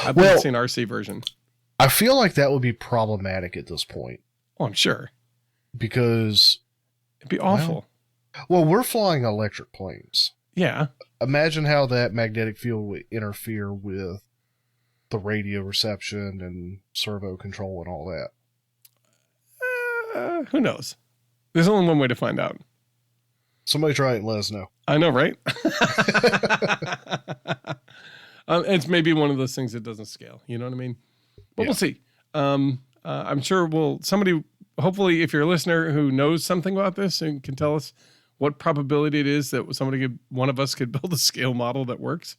[SPEAKER 1] I've not seen RC version.
[SPEAKER 2] I feel like that would be problematic at this point.
[SPEAKER 1] Oh, I'm sure.
[SPEAKER 2] Because
[SPEAKER 1] it'd be awful.
[SPEAKER 2] Well, we're flying electric planes.
[SPEAKER 1] Yeah.
[SPEAKER 2] Imagine how that magnetic field would interfere with the radio reception and servo control and all
[SPEAKER 1] that. Who knows? There's only one way to find out.
[SPEAKER 2] Somebody try it and let us know.
[SPEAKER 1] I know, right? It's maybe one of those things that doesn't scale. You know what I mean? But we'll see. I'm sure somebody, hopefully, if you're a listener who knows something about this and can tell us what probability it is that one of us could build a scale model that works,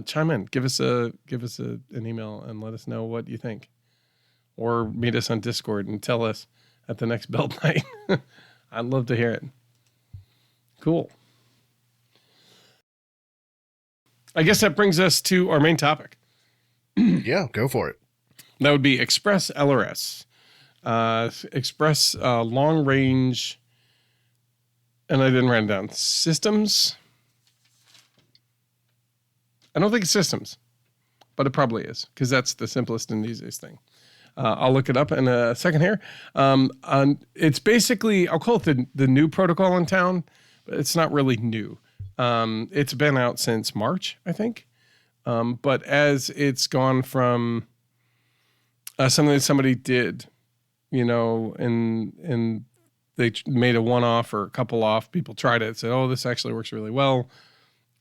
[SPEAKER 1] chime in. Give us an email and let us know what you think. Or meet us on Discord and tell us at the next build night. I'd love to hear it. Cool. I guess that brings us to our main topic.
[SPEAKER 2] Yeah, go for it.
[SPEAKER 1] That would be Express ELRS. Express long range, and I didn't write it down. Systems. I don't think it's systems, but it probably is, because that's the simplest and easiest thing. I'll look it up in a second here. It's basically, I'll call it the new protocol in town, but it's not really new. It's been out since March, I think. But as it's gone from something that somebody did, and they made a one-off or a couple off, people tried it, said, oh, this actually works really well.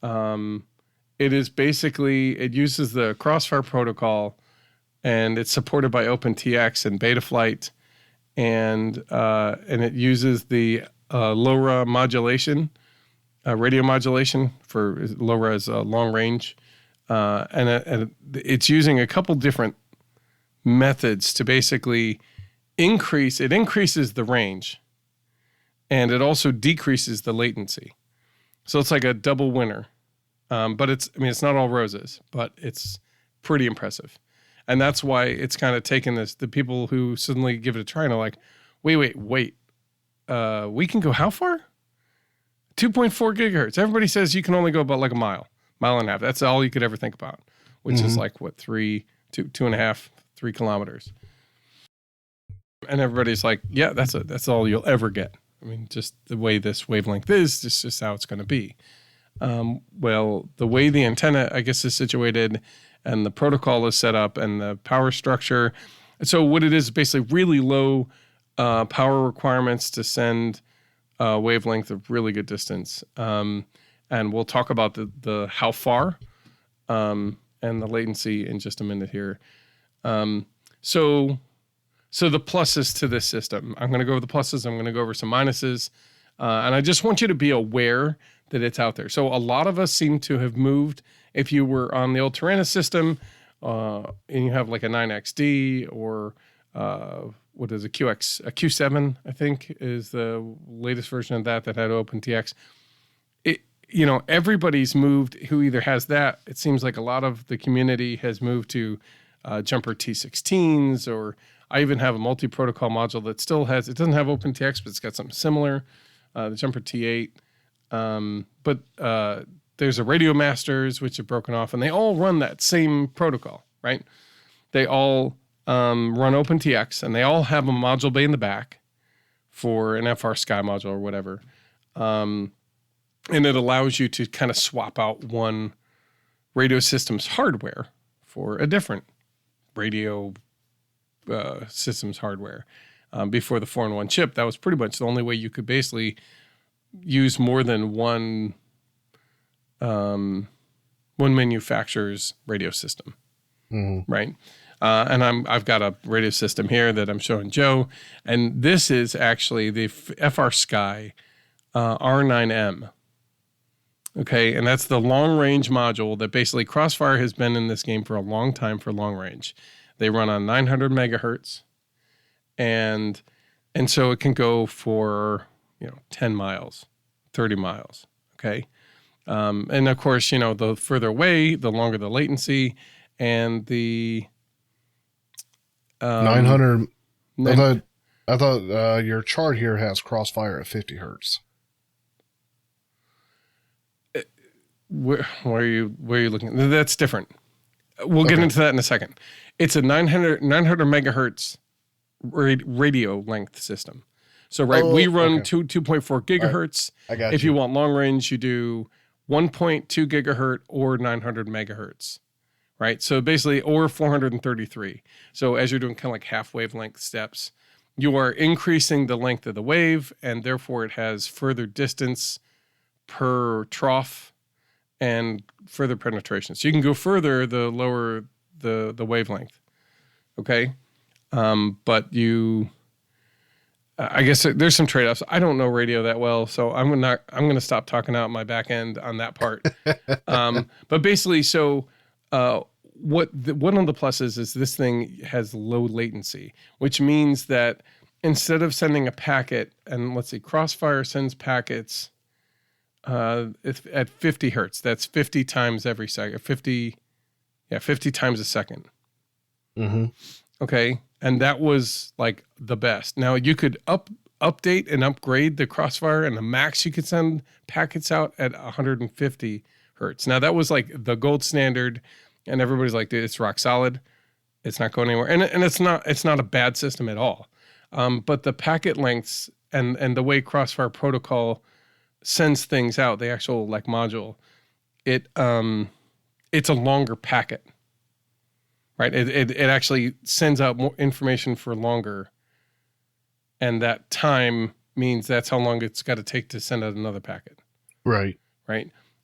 [SPEAKER 1] It is basically, it uses the Crossfire protocol, and it's supported by OpenTX and Betaflight, and it uses the LoRa modulation, radio modulation for LoRa as long range, and it's using a couple different methods to basically increases the range, and it also decreases the latency. So it's like a double winner, but it's not all roses, but it's pretty impressive. And that's why it's kind of taken the people who suddenly give it a try and are like, wait. We can go how far? 2.4 gigahertz. Everybody says you can only go about like a mile and a half. That's all you could ever think about, which is like what, 2.5, 3 kilometers. And everybody's like, yeah, that's all you'll ever get. I mean, just the way this wavelength is, this is how it's going to be. Well, the way the antenna, I guess, is situated and the protocol is set up and the power structure. So what it is basically really low power requirements to send wavelength of really good distance. And we'll talk about the how far and the latency in just a minute here. So the pluses to this system. I'm going to go over the pluses. I'm going to go over some minuses. And I just want you to be aware that it's out there. So a lot of us seem to have moved. If you were on the old Tyrannus system and you have like a 9XD or what is a Q7, I think is the latest version of that had OpenTX. Everybody's moved who either has that. It seems like a lot of the community has moved to Jumper T16s, or I even have a multi-protocol module that still it doesn't have OpenTX, but it's got something similar, the Jumper T8. But there's a Radio Masters, which have broken off, and they all run that same protocol, right? They all run OpenTX, and they all have a module bay in the back for an FR Sky module or whatever. And it allows you to kind of swap out one radio system's hardware for a different radio system's hardware. Before the 4-in-1 chip, that was pretty much the only way you could basically use more than one manufacturer's radio system, right? And I've got a radio system here that I'm showing Joe, and this is actually the FR Sky R9M. Okay, and that's the long range module that basically Crossfire has been in this game for a long time for long range. They run on 900 megahertz, and so it can go for 10 miles, 30 miles. Okay. And of course, the further away, the longer the latency, and the
[SPEAKER 2] 900. I thought your chart here has crossfire at 50 hertz.
[SPEAKER 1] Where are you looking? That's different. We'll get into that in a second. It's a 900 megahertz radio length system. So we run 2.4 gigahertz.
[SPEAKER 2] I got
[SPEAKER 1] if you want long range, you do 1.2 gigahertz or 900 megahertz, right? So basically, or 433. So as you're doing kind of like half wavelength steps, you are increasing the length of the wave, and therefore it has further distance per trough and further penetration. So you can go further the lower the wavelength. Okay. But I guess there's some trade-offs. I don't know radio that well, so I'm going to stop talking out my back end on that part. But basically, so one of the pluses is this thing has low latency, which means that instead of sending a packet, and let's see, Crossfire sends packets at 50 hertz. That's 50 times every second. 50 times a second.
[SPEAKER 2] Mm-hmm.
[SPEAKER 1] Okay. And that was like the best. Now you could update and upgrade the Crossfire, and the max you could send packets out at 150 hertz. Now that was like the gold standard, and everybody's like, dude, it's rock solid. It's not going anywhere. And it's not a bad system at all. But the packet lengths and the way Crossfire protocol sends things out, the actual like module, it's a longer packet. Right, it actually sends out more information for longer, and that time means that's how long it's got to take to send out another packet.
[SPEAKER 2] Right.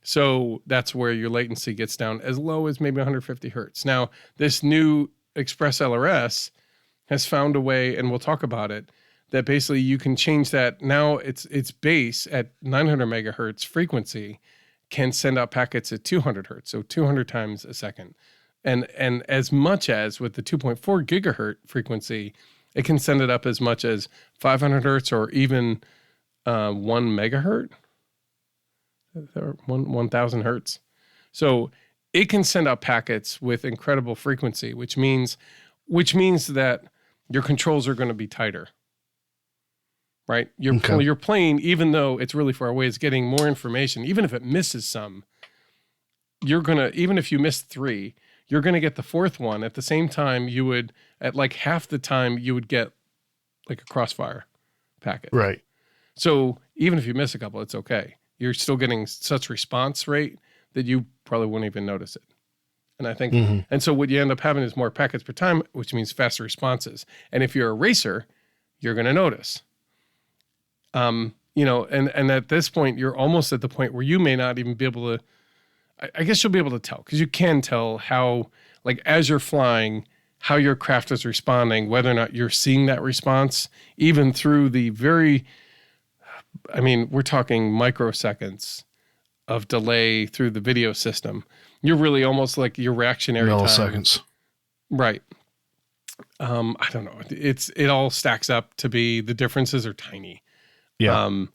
[SPEAKER 1] So that's where your latency gets down as low as maybe 150 hertz. Now, this new Express LRS has found a way, and we'll talk about it, that basically you can change that. Now its base at 900 megahertz frequency can send out packets at 200 hertz, so 200 times a second. And as much as with the 2.4 gigahertz frequency, it can send it up as much as 500 hertz or even 1 megahertz, 1,000 hertz. So it can send out packets with incredible frequency, which means that your controls are going to be tighter, right? Your plane, even though it's really far away, is getting more information. Even if it misses some, even if you miss 3, you're going to get the 4th one at the same time you would, at like half the time you would get like a Crossfire packet.
[SPEAKER 2] Right.
[SPEAKER 1] So even if you miss a couple, it's okay. You're still getting such response rate that you probably wouldn't even notice it. And I think, and so what you end up having is more packets per time, which means faster responses. And if you're a racer, you're going to notice. And at this point, you're almost at the point where you may not even be able to, I guess you'll be able to tell, because you can tell how, like, as you're flying, how your craft is responding, whether or not you're seeing that response, even through the we're talking microseconds of delay through the video system. You're really almost like your reactionary
[SPEAKER 2] milliseconds.
[SPEAKER 1] Time. Right. I don't know. It all stacks up to be, the differences are tiny.
[SPEAKER 2] Yeah.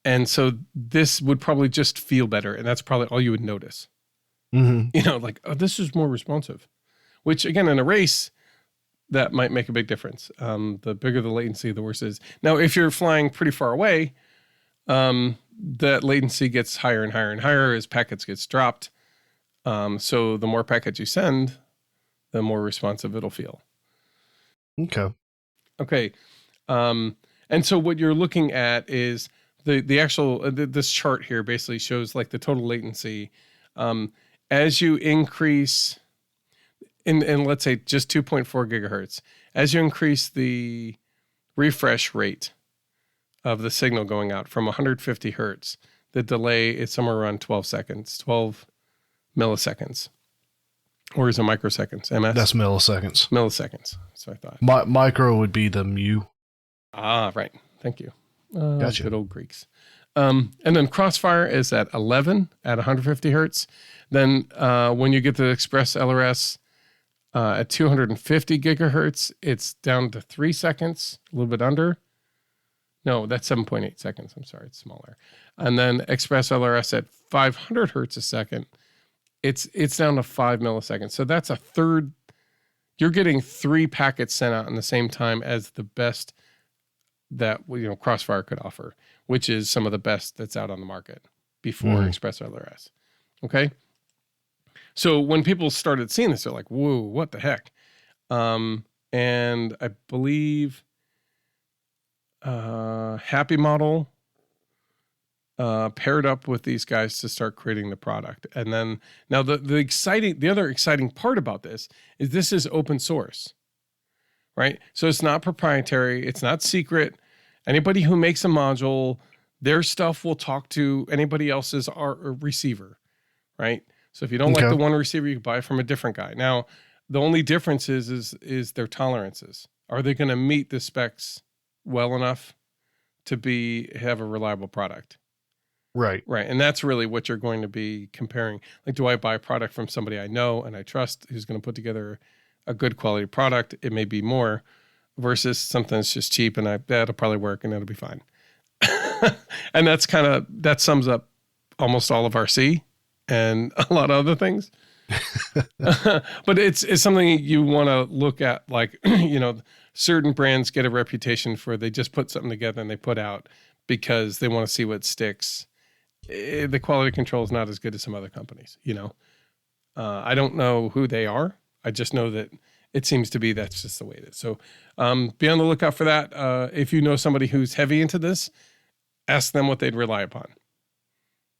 [SPEAKER 1] And so this would probably just feel better, and that's probably all you would notice.
[SPEAKER 2] Mm-hmm.
[SPEAKER 1] Like, oh, this is more responsive, which again, in a race, that might make a big difference. The bigger the latency, the worse it is. Now, if you're flying pretty far away, that latency gets higher and higher and higher as packets gets dropped. So the more packets you send, the more responsive it'll feel. Okay. And so what you're looking at is the actual, this chart here basically shows like the total latency. As you increase in let's say just 2.4 gigahertz, as you increase the refresh rate of the signal going out from 150 hertz, the delay is somewhere around 12 milliseconds. Or is it microseconds? MS?
[SPEAKER 2] That's milliseconds.
[SPEAKER 1] Milliseconds. That's what I thought.
[SPEAKER 2] Micro would be the mu.
[SPEAKER 1] Ah, right. Thank you.
[SPEAKER 2] Gotcha.
[SPEAKER 1] Good old Greeks. And then Crossfire is at 11 at 150 hertz. Then when you get the Express LRS, At 250 gigahertz, it's down to 3 seconds, a little bit under. No, that's 7.8 seconds. I'm sorry, it's smaller. And then Express LRS at 500 hertz a second, it's down to 5 milliseconds. So that's a third. You're getting 3 packets sent out in the same time as the best that Crossfire could offer, which is some of the best that's out on the market before Express LRS. Okay. So when people started seeing this, they're like, whoa, what the heck? And I believe Happy Model paired up with these guys to start creating the product. And then now the other exciting part about this is open source, right? So it's not proprietary. It's not secret. Anybody who makes a module, their stuff will talk to anybody else's receiver, right? So if you don't like the one receiver, you can buy from a different guy. Now, the only difference is their tolerances. Are they going to meet the specs well enough to have a reliable product?
[SPEAKER 2] Right.
[SPEAKER 1] And that's really what you're going to be comparing. Like, do I buy a product from somebody I know and I trust who's going to put together a good quality product? It may be more versus something that's just cheap and that'll probably work and it'll be fine. And that sums up almost all of RC and a lot of other things. But it's something you want to look at. Like, certain brands get a reputation for, they just put something together and they put out because they want to see what sticks. The quality control is not as good as some other companies, I don't know who they are. I just know that it seems to be, that's just the way it is. So be on the lookout for that. If you know somebody who's heavy into this, ask them what they'd rely upon,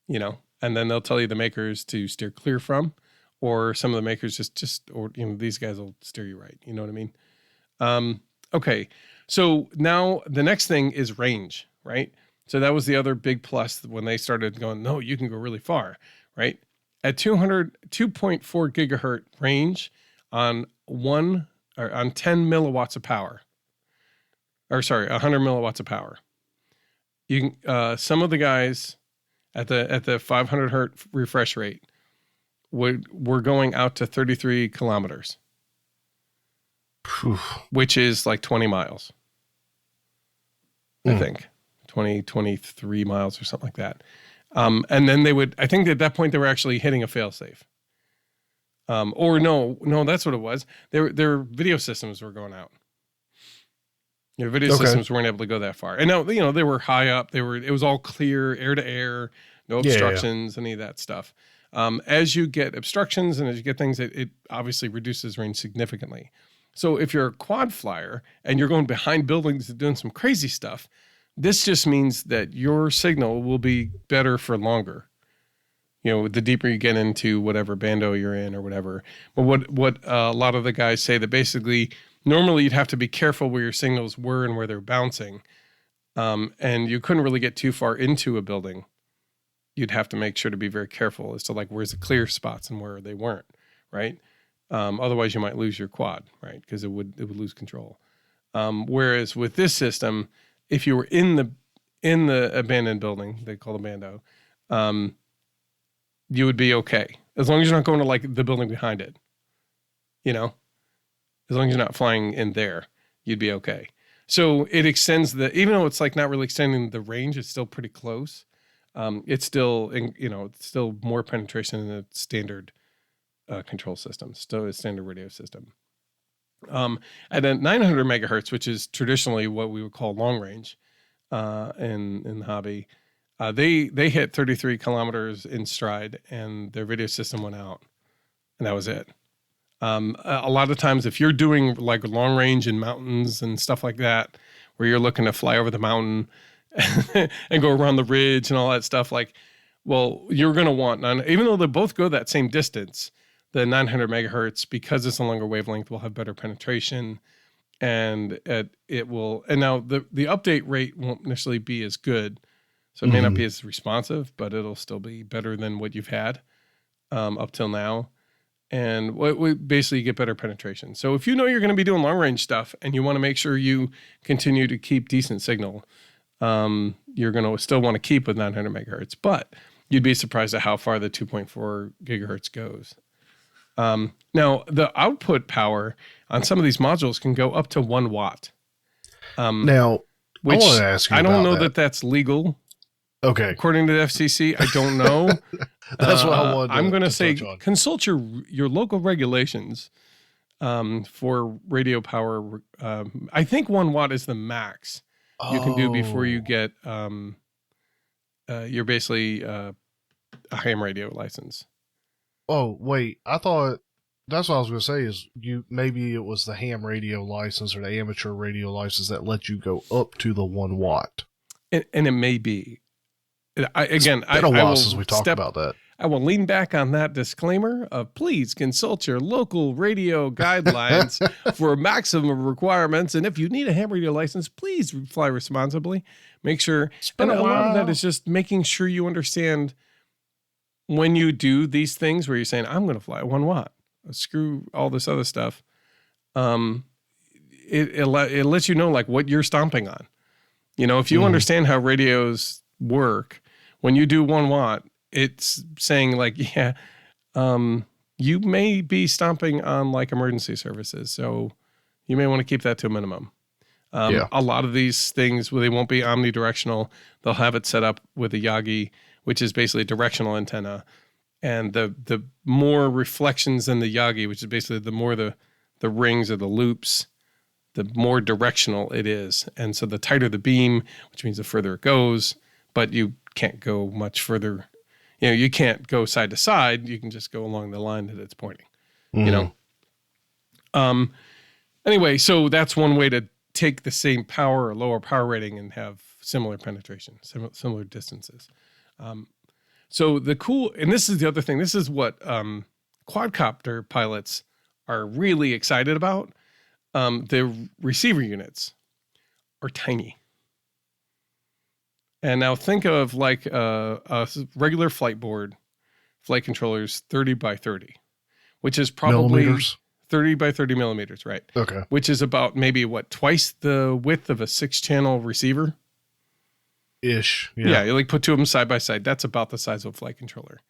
[SPEAKER 1] and then they'll tell you the makers to steer clear from, or some of the makers these guys will steer you right. You know what I mean? Okay. So now the next thing is range, right? So that was the other big plus when they started going, no, you can go really far, right? At 2.4 gigahertz range on 10 milliwatts of power, 100 milliwatts of power. You can, some of the guys at the 500 hertz refresh rate were going out to 33 kilometers, which is like 20 miles, I think. 23 miles or something like that. And then I think at that point they were actually hitting a failsafe. Or no, that's what it was. Their video systems were going out. Their video systems weren't able to go that far. And now, they were high up. It was all clear, air to air, no obstructions, any of that stuff. As you get obstructions and as you get things, it obviously reduces range significantly. So if you're a quad flyer and you're going behind buildings and doing some crazy stuff, this just means that your signal will be better for longer. The deeper you get into whatever bando you're in or whatever. But what a lot of the guys say that basically normally you'd have to be careful where your signals were and where they're bouncing. And you couldn't really get too far into a building. You'd have to make sure to be very careful as to like where's the clear spots and where they weren't, right? Otherwise you might lose your quad, right? Because it would lose control. Whereas with this system, if you were in the abandoned building, they call the bando, you would be okay. As long as you're not going to like the building behind it, as long as you're not flying in there, you'd be okay. So it extends even though it's like not really extending the range, it's still pretty close. It's still, it's still more penetration than a standard control system, still a standard radio system. At 900 megahertz, which is traditionally what we would call long range in the hobby, they hit 33 kilometers in stride and their video system went out and that was it. A lot of times if you're doing like long range in mountains and stuff like that, where you're looking to fly over the mountain and go around the ridge and all that stuff, you're going to want, even though they both go that same distance, the 900 megahertz, because it's a longer wavelength, will have better penetration, and it will. And now the update rate won't necessarily be as good, so it may not be as responsive, but it'll still be better than what you've had up till now. And we basically get better penetration. So if you're going to be doing long range stuff and you want to make sure you continue to keep decent signal, you're going to still want to keep with 900 megahertz, but you'd be surprised at how far the 2.4 gigahertz goes. Now, the output power on some of these modules can go up to 1 watt.
[SPEAKER 2] Now,
[SPEAKER 1] Which
[SPEAKER 2] I want to ask you
[SPEAKER 1] I don't
[SPEAKER 2] about
[SPEAKER 1] know
[SPEAKER 2] that.
[SPEAKER 1] that's legal.
[SPEAKER 2] Okay.
[SPEAKER 1] According to the FCC, I don't know.
[SPEAKER 2] That's what I wanted
[SPEAKER 1] I'm going to say
[SPEAKER 2] touch on.
[SPEAKER 1] consult your local regulations for radio power. I think 1 watt is the max you can do before you get you're basically a ham radio license.
[SPEAKER 2] Oh, wait. I thought that's what I was going to say is maybe it was the ham radio license or the amateur radio license that let you go up to the 1 watt.
[SPEAKER 1] And it may be.
[SPEAKER 2] It's been a while since we talked about that.
[SPEAKER 1] I will lean back on that disclaimer of please consult your local radio guidelines for maximum requirements. And if you need a ham radio license, please fly responsibly. Make sure. And a lot of that is just making sure you understand when you do these things where you're saying, I'm going to fly at 1 watt, screw all this other stuff. It lets you know like what you're stomping on. You know, if you understand how radios work, when you do 1 watt, it's saying like, yeah, you may be stomping on like emergency services. So you may want to keep that to a minimum. A lot of these things, they won't be omnidirectional. They'll have it set up with a Yagi, which is basically a directional antenna. And the more reflections in the Yagi, which is basically the more the rings or the loops, the more directional it is. And so the tighter the beam, which means the further it goes, but you can't go much further. You know, you can't go side to side. You can just go along the line that it's pointing, you know? Anyway, so that's one way to take the same power or lower power rating and have similar penetration, similar distances. So the cool, and this is the other thing, this is what quadcopter pilots are really excited about. The receiver units are tiny. And now think of like a regular flight board, flight controllers, 30 by 30, which is probably
[SPEAKER 2] millimeters?
[SPEAKER 1] 30 by 30 millimeters, right?
[SPEAKER 2] Okay.
[SPEAKER 1] Which is about maybe twice the width of a 6-channel receiver?
[SPEAKER 2] Ish.
[SPEAKER 1] Yeah, you like put two of them side by side. That's about the size of a flight controller.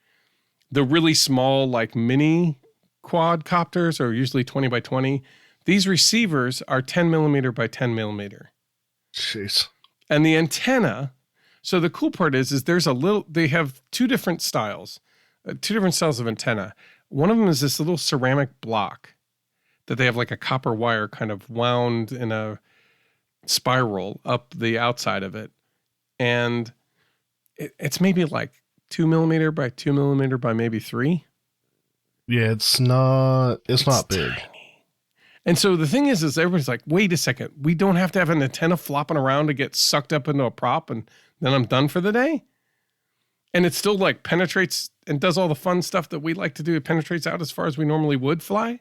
[SPEAKER 1] The really small, like mini quadcopters are usually 20 by 20. These receivers are 10 millimeter by 10 millimeter.
[SPEAKER 2] Jeez.
[SPEAKER 1] And the antenna, so the cool part is they have two different styles of antenna. One of them is this little ceramic block that they have like a copper wire kind of wound in a spiral up the outside of it. And it's maybe like 2 millimeter by 2 millimeter by maybe 3.
[SPEAKER 2] Yeah, it's not big.
[SPEAKER 1] Tiny. And so the thing is everybody's like, wait a second, we don't have to have an antenna flopping around to get sucked up into a prop and then I'm done for the day? And it still like penetrates and does all the fun stuff that we like to do. It penetrates out as far as we normally would fly.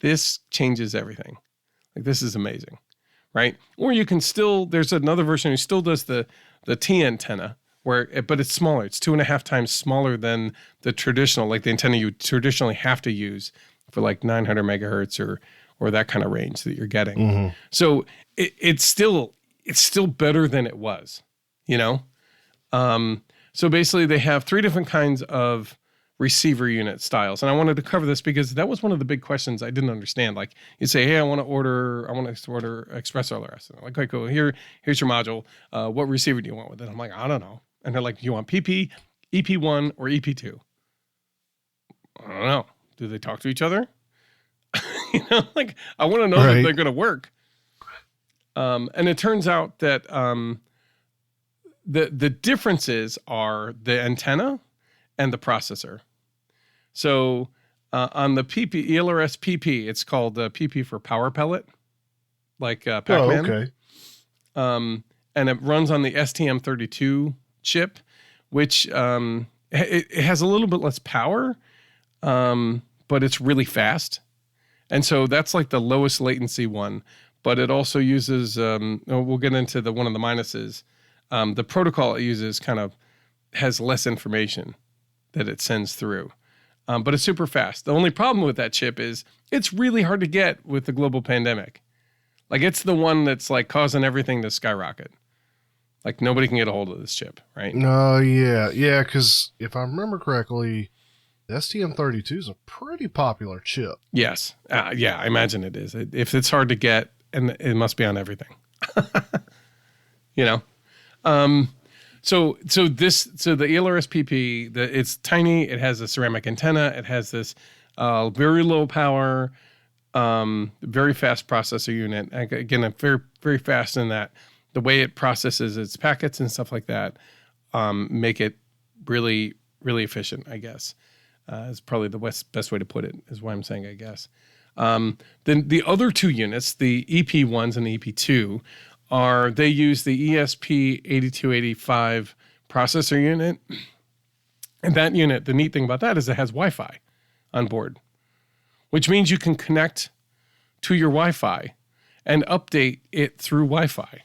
[SPEAKER 1] This changes everything. Like this is amazing, right? Or you can still, there's another version who still does the T antenna, but it's smaller. It's 2.5 times smaller than the traditional, like the antenna you traditionally have to use for like 900 megahertz or that kind of range that you're getting. Mm-hmm. So it's still better than it was, you know? So basically they have 3 different kinds of receiver unit styles. And I wanted to cover this because that was one of the big questions I didn't understand. Like you say, hey, I want to order Express ELRS. And I'm like, okay, cool. Here's your module. What receiver do you want with it? I'm like, I don't know. And they're like, you want PP, EP1, or EP2? I don't know. Do they talk to each other? You know, like I want to know that they're going to work. And it turns out that the differences are the antenna and the processor. So on the PP, ELRS PP, it's called PP for power pellet, like Pac-Man.
[SPEAKER 2] Oh, okay.
[SPEAKER 1] And it runs on the STM32 chip, which it has a little bit less power, but it's really fast. And so that's like the lowest latency one. But it also uses, we'll get into one of the minuses. The protocol it uses kind of has less information that it sends through. But it's super fast. The only problem with that chip is it's really hard to get with the global pandemic. Like it's the one that's like causing everything to skyrocket. Like nobody can get a hold of this chip, right?
[SPEAKER 2] No, yeah. Because if I remember correctly, The STM32 is a pretty popular chip.
[SPEAKER 1] Yes. Yeah, I imagine it is. If it's hard to get, and it must be on everything. You know? So the ELRS PP, it's tiny. It has a ceramic antenna. It has this very low power, very fast processor unit. Again, very, very fast in that the way it processes its packets and stuff like that make it really, really efficient, I guess. Is probably the best way to put it, is what I'm saying, I guess. Then the other two units, the EP1s and the EP2, they use the ESP8285 processor unit. And that unit, the neat thing about that is it has Wi-Fi on board, which means you can connect to your Wi-Fi and update it through Wi-Fi.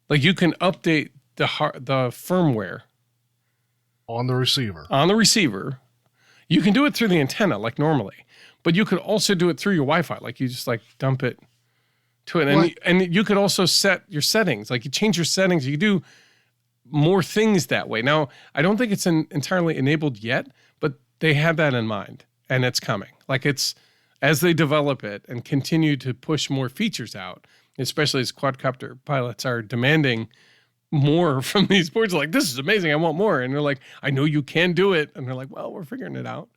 [SPEAKER 1] Like you can update the firmware
[SPEAKER 2] on the receiver.
[SPEAKER 1] On the receiver. You can do it through the antenna like normally, but you could also do it through your Wi-Fi. Like you just like dump it to it. And you could also set your settings. Like you change your settings. You do more things that way. Now, I don't think it's entirely enabled yet, but they have that in mind and it's coming. Like it's, as they develop it and continue to push more features out, especially as quadcopter pilots are demanding more from these boards, like, this is amazing, I want more. And they're like, I know you can do it. And they're like, well, we're figuring it out.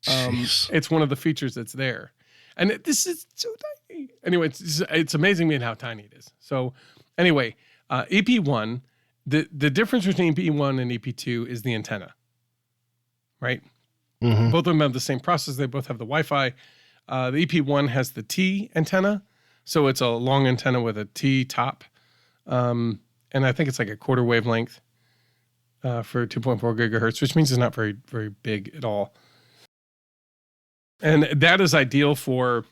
[SPEAKER 1] It's one of the features that's there. And this is so tiny. Anyway, it's amazing me how tiny it is. So anyway, EP1, the difference between EP1 and EP2 is the antenna, right? Mm-hmm. Both of them have the same process. They both have the Wi-Fi. The EP1 has the T antenna. So it's a long antenna with a T top. And I think it's like a quarter wavelength for 2.4 gigahertz, which means it's not very, very big at all. And that is ideal for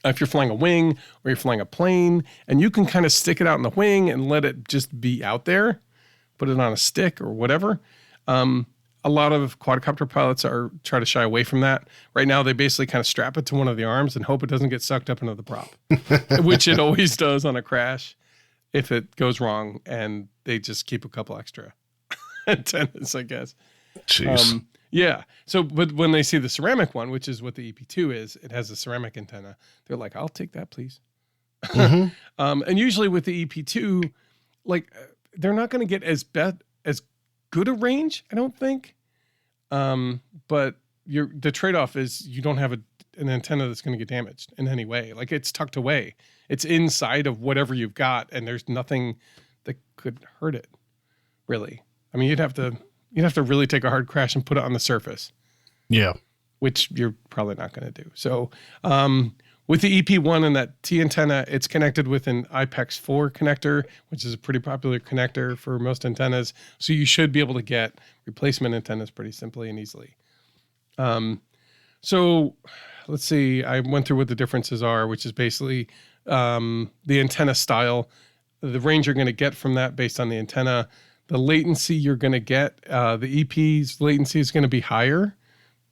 [SPEAKER 1] if you're flying a wing or you're flying a plane, and you can kind of stick it out in the wing and let it just be out there, put it on a stick or whatever. A lot of quadcopter pilots try to shy away from that. Right now, they basically kind of strap it to one of the arms and hope it doesn't get sucked up into the prop, which it always does on a crash if it goes wrong, and they just keep a couple extra antennas, I guess.
[SPEAKER 2] Jeez.
[SPEAKER 1] Yeah. So, but when they see the ceramic one, which is what the EP2 is, it has a ceramic antenna. They're like, I'll take that, please. Mm-hmm. And usually with the EP2, like they're not going to get as good a range, I don't think. But the trade-off is you don't have an antenna that's going to get damaged in any way. Like it's tucked away. It's inside of whatever you've got, and there's nothing that could hurt it, really. I mean, you'd have to really take a hard crash and put it on the surface.
[SPEAKER 2] Yeah.
[SPEAKER 1] Which you're probably not going to do. So with the EP1 and that T antenna, it's connected with an IPEX4 connector, which is a pretty popular connector for most antennas. So you should be able to get replacement antennas pretty simply and easily. So let's see. I went through what the differences are, which is basically the antenna style, the range you're going to get from that based on the antenna. The latency you're going to get, the EP's latency is going to be higher.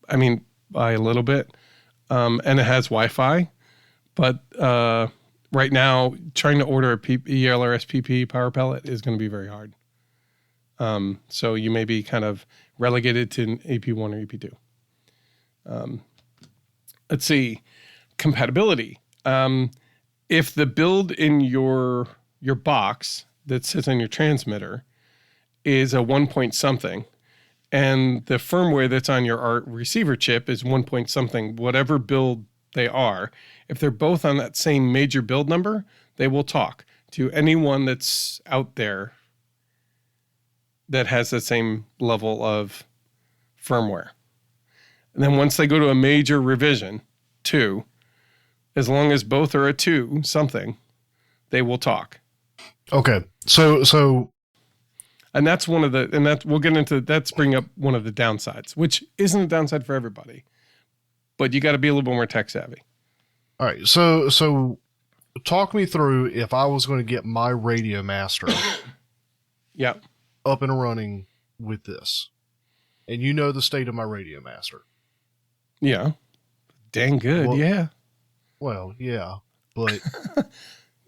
[SPEAKER 1] I mean, by a little bit. And it has Wi-Fi. But right now, trying to order a ELRS PP power pellet is going to be very hard. So you may be kind of relegated to an EP1 or EP2. Let's see. Compatibility. If the build in your box that sits on your transmitter is a 1 point something, and the firmware that's on your receiver chip is 1 point something, whatever build they are, if they're both on that same major build number, they will talk to anyone that's out there that has the same level of firmware. And then once they go to a major revision, 2, as long as both are a 2 something, they will talk.
[SPEAKER 2] Okay. So
[SPEAKER 1] and that's one of the, and that we'll get into, that's bring up one of the downsides, which isn't a downside for everybody, but you got to be a little bit more tech savvy.
[SPEAKER 2] All right. So talk me through if I was going to get my Radio Master
[SPEAKER 1] yeah,
[SPEAKER 2] up and running with this, and you know the state of my Radio Master.
[SPEAKER 1] Yeah. Dang good.
[SPEAKER 2] Well,
[SPEAKER 1] yeah.
[SPEAKER 2] Well, yeah, but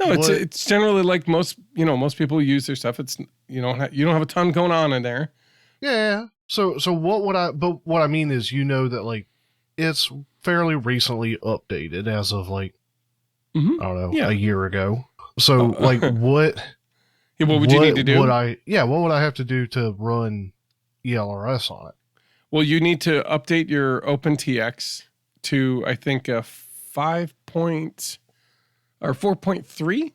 [SPEAKER 1] no, it's generally like most people use their stuff. It's, you don't have a ton going on in there.
[SPEAKER 2] Yeah. So what I mean is, that like it's fairly recently updated as of like,
[SPEAKER 1] Mm-hmm.
[SPEAKER 2] I don't know,
[SPEAKER 1] Yeah.
[SPEAKER 2] a year ago. So like what
[SPEAKER 1] Yeah, what would you need to do?
[SPEAKER 2] what would I have to do to run ELRS on it?
[SPEAKER 1] Well, you need to update your OpenTX to, I think, a 4.3.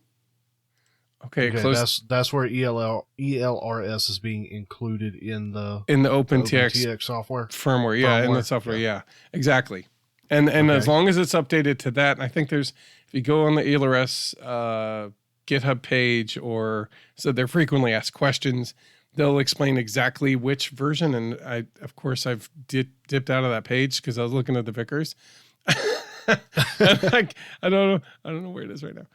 [SPEAKER 1] Okay,
[SPEAKER 2] Okay,
[SPEAKER 1] close
[SPEAKER 2] that's where ELRS is being included in the
[SPEAKER 1] in the
[SPEAKER 2] OpenTX
[SPEAKER 1] OpenTX
[SPEAKER 2] software.
[SPEAKER 1] firmware. Yeah, in the software. Yeah, exactly. And as long as it's updated to that, I think there's, if you go on the ELRS GitHub page, or so they're frequently asked questions, they'll explain exactly which version. And of course, I've dipped out of that page because I was looking at the Vickers. I don't know where it is right now.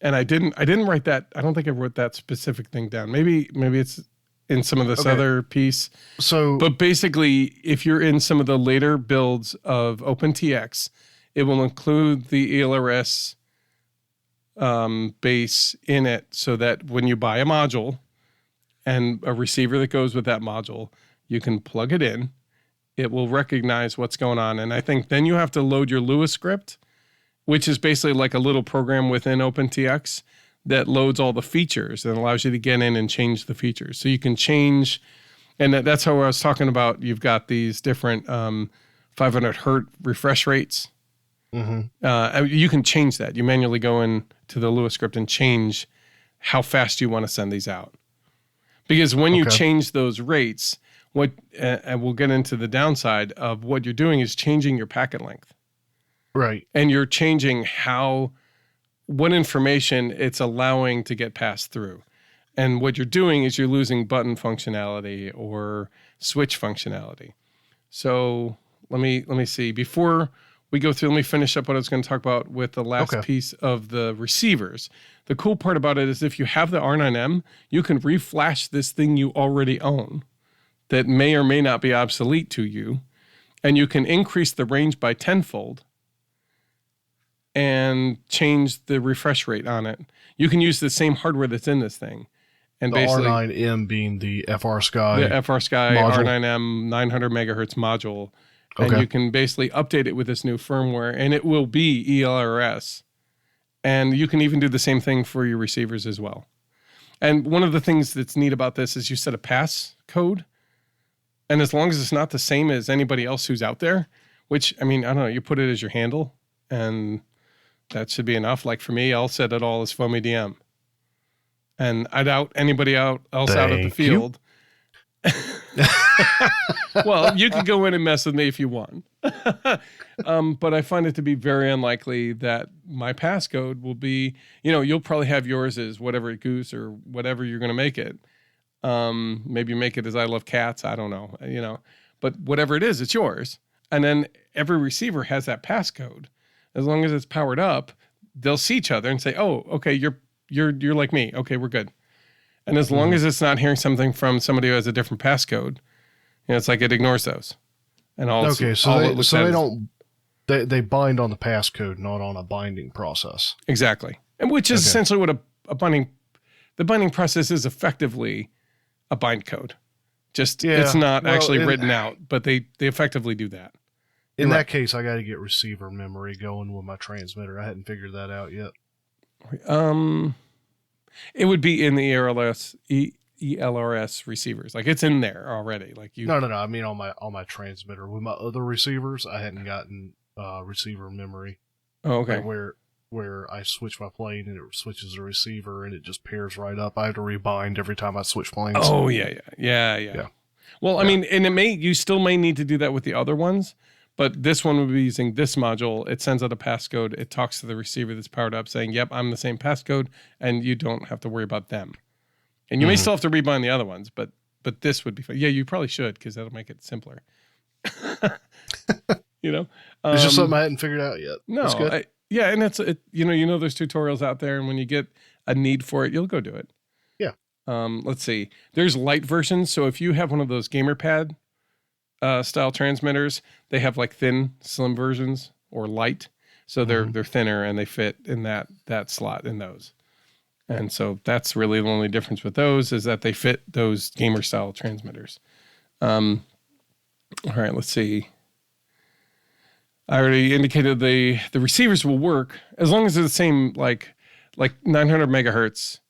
[SPEAKER 1] And I didn't write that. I don't think I wrote that specific thing down. Maybe it's in some of this other piece. But basically, if you're in some of the later builds of OpenTX, it will include the ELRS base in it, so that when you buy a module and a receiver that goes with that module, you can plug it in. It will recognize what's going on. And I think then you have to load your Lua script, which is basically like a little program within OpenTX that loads all the features and allows you to get in and change the features. So you can change, and that's how I was talking about. You've got these different 500 hertz refresh rates. Mm-hmm. You can change that. You manually go in to the Lua script and change how fast you want to send these out. Because when you change those rates, and we'll get into the downside of what you're doing is changing your packet length.
[SPEAKER 2] Right.
[SPEAKER 1] And you're changing what information it's allowing to get passed through. And what you're doing is you're losing button functionality or switch functionality. So let me see. Before we go through, let me finish up what I was going to talk about with the last piece of the receivers. The cool part about it is if you have the R9M, you can reflash this thing you already own that may or may not be obsolete to you, and you can increase the range by tenfold and change the refresh rate on it. You can use the same hardware that's in this thing. And
[SPEAKER 2] the
[SPEAKER 1] basically,
[SPEAKER 2] R9M being the FR Sky.
[SPEAKER 1] The FR Sky
[SPEAKER 2] module.
[SPEAKER 1] R9M 900 megahertz module. And you can basically update it with this new firmware, and it will be ELRS. And you can even do the same thing for your receivers as well. And one of the things that's neat about this is you set a pass code. And as long as it's not the same as anybody else who's out there, which, I mean, I don't know, you put it as your handle, and that should be enough. Like for me, I'll set it all as Foamy DM. And I doubt anybody else out at the field. Well, you can go in and mess with me if you want. But I find it to be very unlikely that my passcode will be, you'll probably have yours as whatever goose or whatever you're going to make it. Maybe make it as I love cats. I don't know, but whatever it is, it's yours. And then every receiver has that passcode. As long as it's powered up, they'll see each other and say, "Oh, okay, you're like me. Okay, we're good." And as long as it's not hearing something from somebody who has a different passcode, it's like it ignores those. And all
[SPEAKER 2] they bind on the passcode, not on a binding process.
[SPEAKER 1] Exactly, and which is essentially what the binding process is effectively a bind code. Just it's not actually written out, but they effectively do that.
[SPEAKER 2] In that case, I got to get receiver memory going with my transmitter. I hadn't figured that out yet.
[SPEAKER 1] It would be in the ELRS receivers. Like it's in there already. Like you.
[SPEAKER 2] No. I mean on my transmitter. With my other receivers, I hadn't gotten receiver memory.
[SPEAKER 1] Oh, okay.
[SPEAKER 2] Like where I switch my plane and it switches the receiver and it just pairs right up. I have to rebind every time I switch planes.
[SPEAKER 1] Oh yeah. Well, I mean, and you still may need to do that with the other ones. But this one would be using this module. It sends out a passcode. It talks to the receiver that's powered up saying, yep, I'm the same passcode, and you don't have to worry about them. And you may still have to rebind the other ones, but this would be fun. Yeah, you probably should, because that'll make it simpler.
[SPEAKER 2] It's just something I hadn't figured out yet.
[SPEAKER 1] No.
[SPEAKER 2] That's good.
[SPEAKER 1] And there's tutorials out there, and when you get a need for it, you'll go do it.
[SPEAKER 2] Yeah.
[SPEAKER 1] Let's see. There's light versions. So if you have one of those gamer pad style transmitters, they have like thin, slim versions or light. So they're thinner and they fit in that slot in those. And so that's really the only difference with those is that they fit those gamer style transmitters. All right, let's see. I already indicated the receivers will work as long as they're the same, like 900 megahertz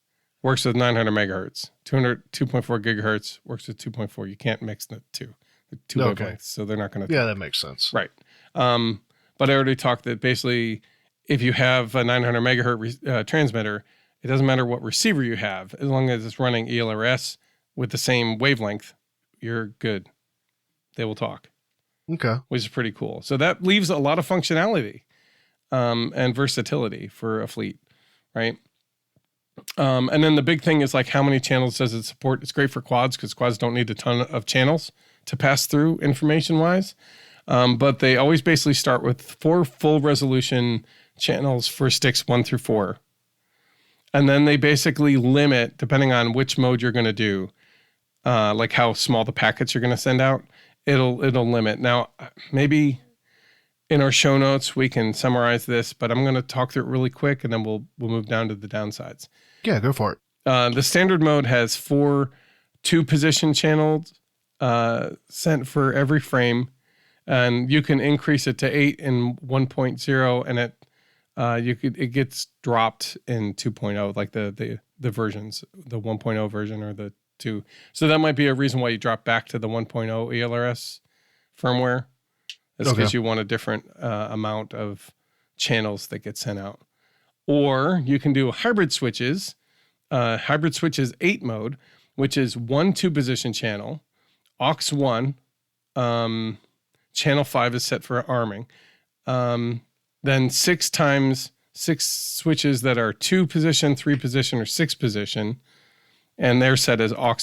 [SPEAKER 1] works with 900 megahertz. 2.4 gigahertz works with 2.4. You can't mix the two. They're two wavelengths, so they're not going to.
[SPEAKER 2] Yeah, that makes sense.
[SPEAKER 1] Right. But I already talked that basically if you have a 900 megahertz transmitter, it doesn't matter what receiver you have. As long as it's running ELRS with the same wavelength, you're good. They will talk.
[SPEAKER 2] Okay.
[SPEAKER 1] Which is pretty cool. So that leaves a lot of functionality and versatility for a fleet, right? And then the big thing is like how many channels does it support? It's great for quads because quads don't need a ton of channels to pass through information-wise. But they always basically start with 4 full resolution channels for sticks 1 through 4. And then they basically limit, depending on which mode you're going to do, like how small the packets you're going to send out. It'll limit. Now, maybe in our show notes we can summarize this, but I'm going to talk through it really quick, and then we'll move down to the downsides.
[SPEAKER 2] Yeah, go for it.
[SPEAKER 1] The standard mode has 4 2-position channels sent for every frame, and you can increase it to 8 in 1.0, and it gets dropped in 2.0, like the versions, the 1.0 version or the 2. So that might be a reason why you drop back to the 1.0 ELRS firmware. That's because you want a different amount of channels that get sent out. Or you can do hybrid switches. Hybrid switches 8 mode, which is 1 2-position channel, aux 1, channel 5 is set for arming. Then 6 times 6 switches that are 2-position, 3-position, or 6-position. And they're set as aux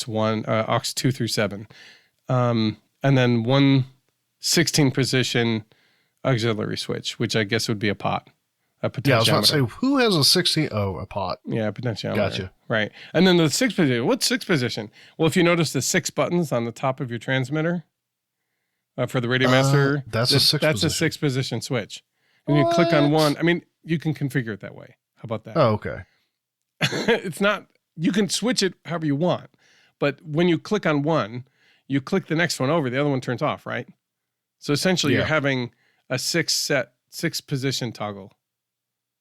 [SPEAKER 1] 2 through 7. And then 1 16-position auxiliary switch, which I guess would be a pot. A potentiometer.
[SPEAKER 2] Yeah, I was about to say, who has a 16? Oh, a pot.
[SPEAKER 1] Yeah, a potentiometer.
[SPEAKER 2] Gotcha.
[SPEAKER 1] Right. And then the 6th position. What's 6th position? Well, if you notice the 6 buttons on the top of your transmitter for the Radio Master,
[SPEAKER 2] that's a 6th
[SPEAKER 1] position switch. And you click on one. I mean, you can configure it that way. How about that?
[SPEAKER 2] Oh, okay.
[SPEAKER 1] It's not, you can switch it however you want. But when you click on one, you click the next one over, the other one turns off, right? So essentially you're having a 6-position toggle.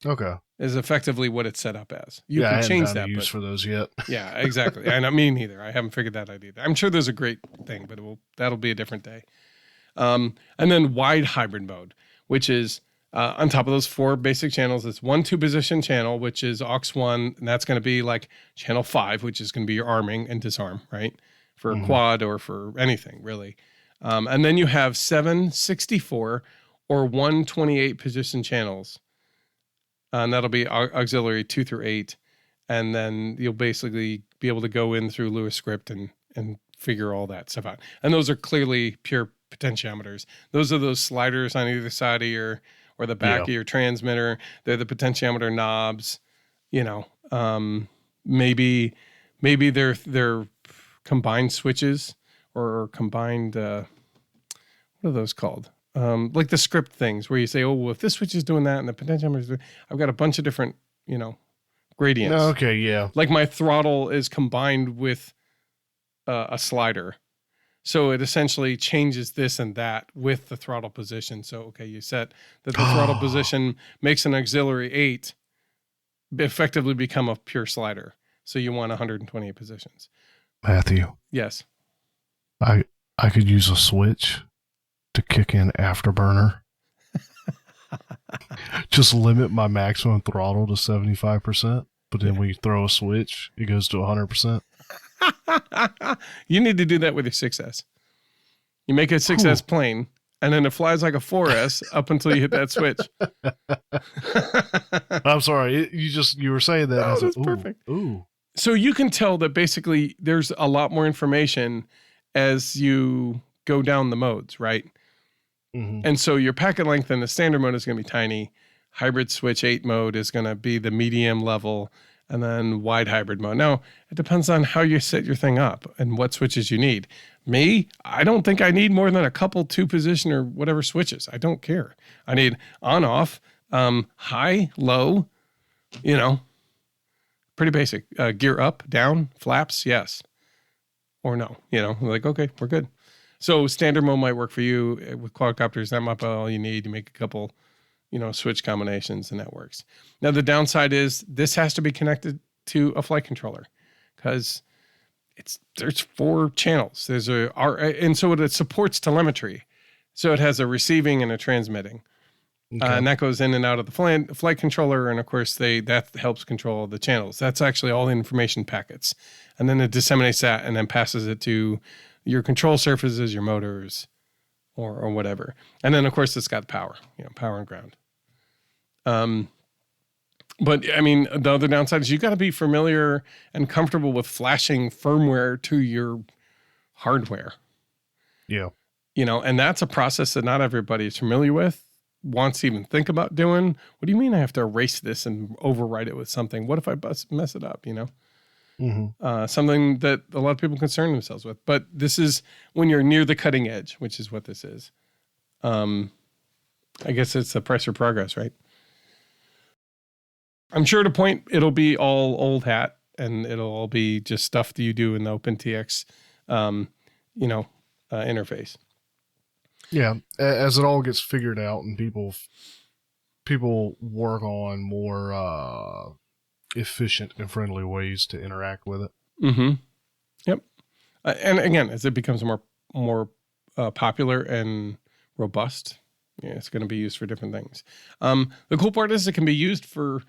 [SPEAKER 2] Okay.
[SPEAKER 1] Is effectively what it's set up as. You
[SPEAKER 2] can
[SPEAKER 1] change
[SPEAKER 2] that.
[SPEAKER 1] I haven't
[SPEAKER 2] use for those yet.
[SPEAKER 1] Yeah, exactly. I me neither. I haven't figured that out either. I'm sure there's a great thing, but that'll be a different day. And then wide hybrid mode, which is on top of those 4 basic channels. It's 1 2-position channel, which is aux 1, and that's going to be like channel 5, which is going to be your arming and disarm, right? For a quad or for anything really. And then you have 7 64 or 1 28-position channels. And that'll be auxiliary 2 through 8. And then you'll basically be able to go in through Lewis script and figure all that stuff out. And those are clearly pure potentiometers. Those are those sliders on either side of your, or the back of your transmitter. They're the potentiometer knobs, maybe they're combined switches or combined, what are those called? Like the script things where you say, oh, well, if this switch is doing that and the potentiometer is doing, I've got a bunch of different, gradients.
[SPEAKER 2] Okay, yeah.
[SPEAKER 1] Like my throttle is combined with a slider. So it essentially changes this and that with the throttle position. So, okay, you set that the throttle position makes an auxiliary 8 effectively become a pure slider. So you want 128 positions.
[SPEAKER 2] Matthew.
[SPEAKER 1] Yes.
[SPEAKER 2] I could use a switch to kick in afterburner. Just limit my maximum throttle to 75%, but then when you throw a switch, it goes to 100%.
[SPEAKER 1] You need to do that with your 6S. You make a 6S plane, and then it flies like a 4S up until you hit that switch.
[SPEAKER 2] I'm sorry. You were saying that.
[SPEAKER 1] Oh, that's perfect.
[SPEAKER 2] Ooh.
[SPEAKER 1] So you can tell that basically there's a lot more information as you go down the modes, right? Mm-hmm. And so your packet length in the standard mode is going to be tiny. Hybrid switch 8 mode is going to be the medium level, and then wide hybrid mode. Now, it depends on how you set your thing up and what switches you need. Me, I don't think I need more than a couple 2-position or whatever switches. I don't care. I need on, off, high, low, pretty basic. Gear up, down, flaps, yes. Or no, like, okay, we're good. So standard mode might work for you. With quadcopters, that might be all you need. You make a couple, switch combinations, and that works. Now, the downside is this has to be connected to a flight controller because there's 4 channels. And so it supports telemetry. So it has a receiving and a transmitting. Okay. And that goes in and out of the flight controller. And of course, that helps control the channels. That's actually all the information packets. And then it disseminates that and then passes it to your control surfaces, your motors, or whatever. And then, of course, it's got power, power and ground. But I mean, the other downside is you got to be familiar and comfortable with flashing firmware to your hardware.
[SPEAKER 2] Yeah.
[SPEAKER 1] And that's a process that not everybody is familiar with, wants to even think about doing. What do you mean I have to erase this and overwrite it with something? What if I mess it up, Mm-hmm. Something that a lot of people concern themselves with. But this is when you're near the cutting edge, which is what this is. I guess it's the price for progress, right? I'm sure at a point it'll be all old hat and it'll all be just stuff that you do in the OpenTX, interface.
[SPEAKER 2] Yeah, as it all gets figured out and people work on more efficient and friendly ways to interact with it.
[SPEAKER 1] Mm-hmm. Yep. And again, as it becomes more popular and robust, it's going to be used for different things. The cool part is it can be used for.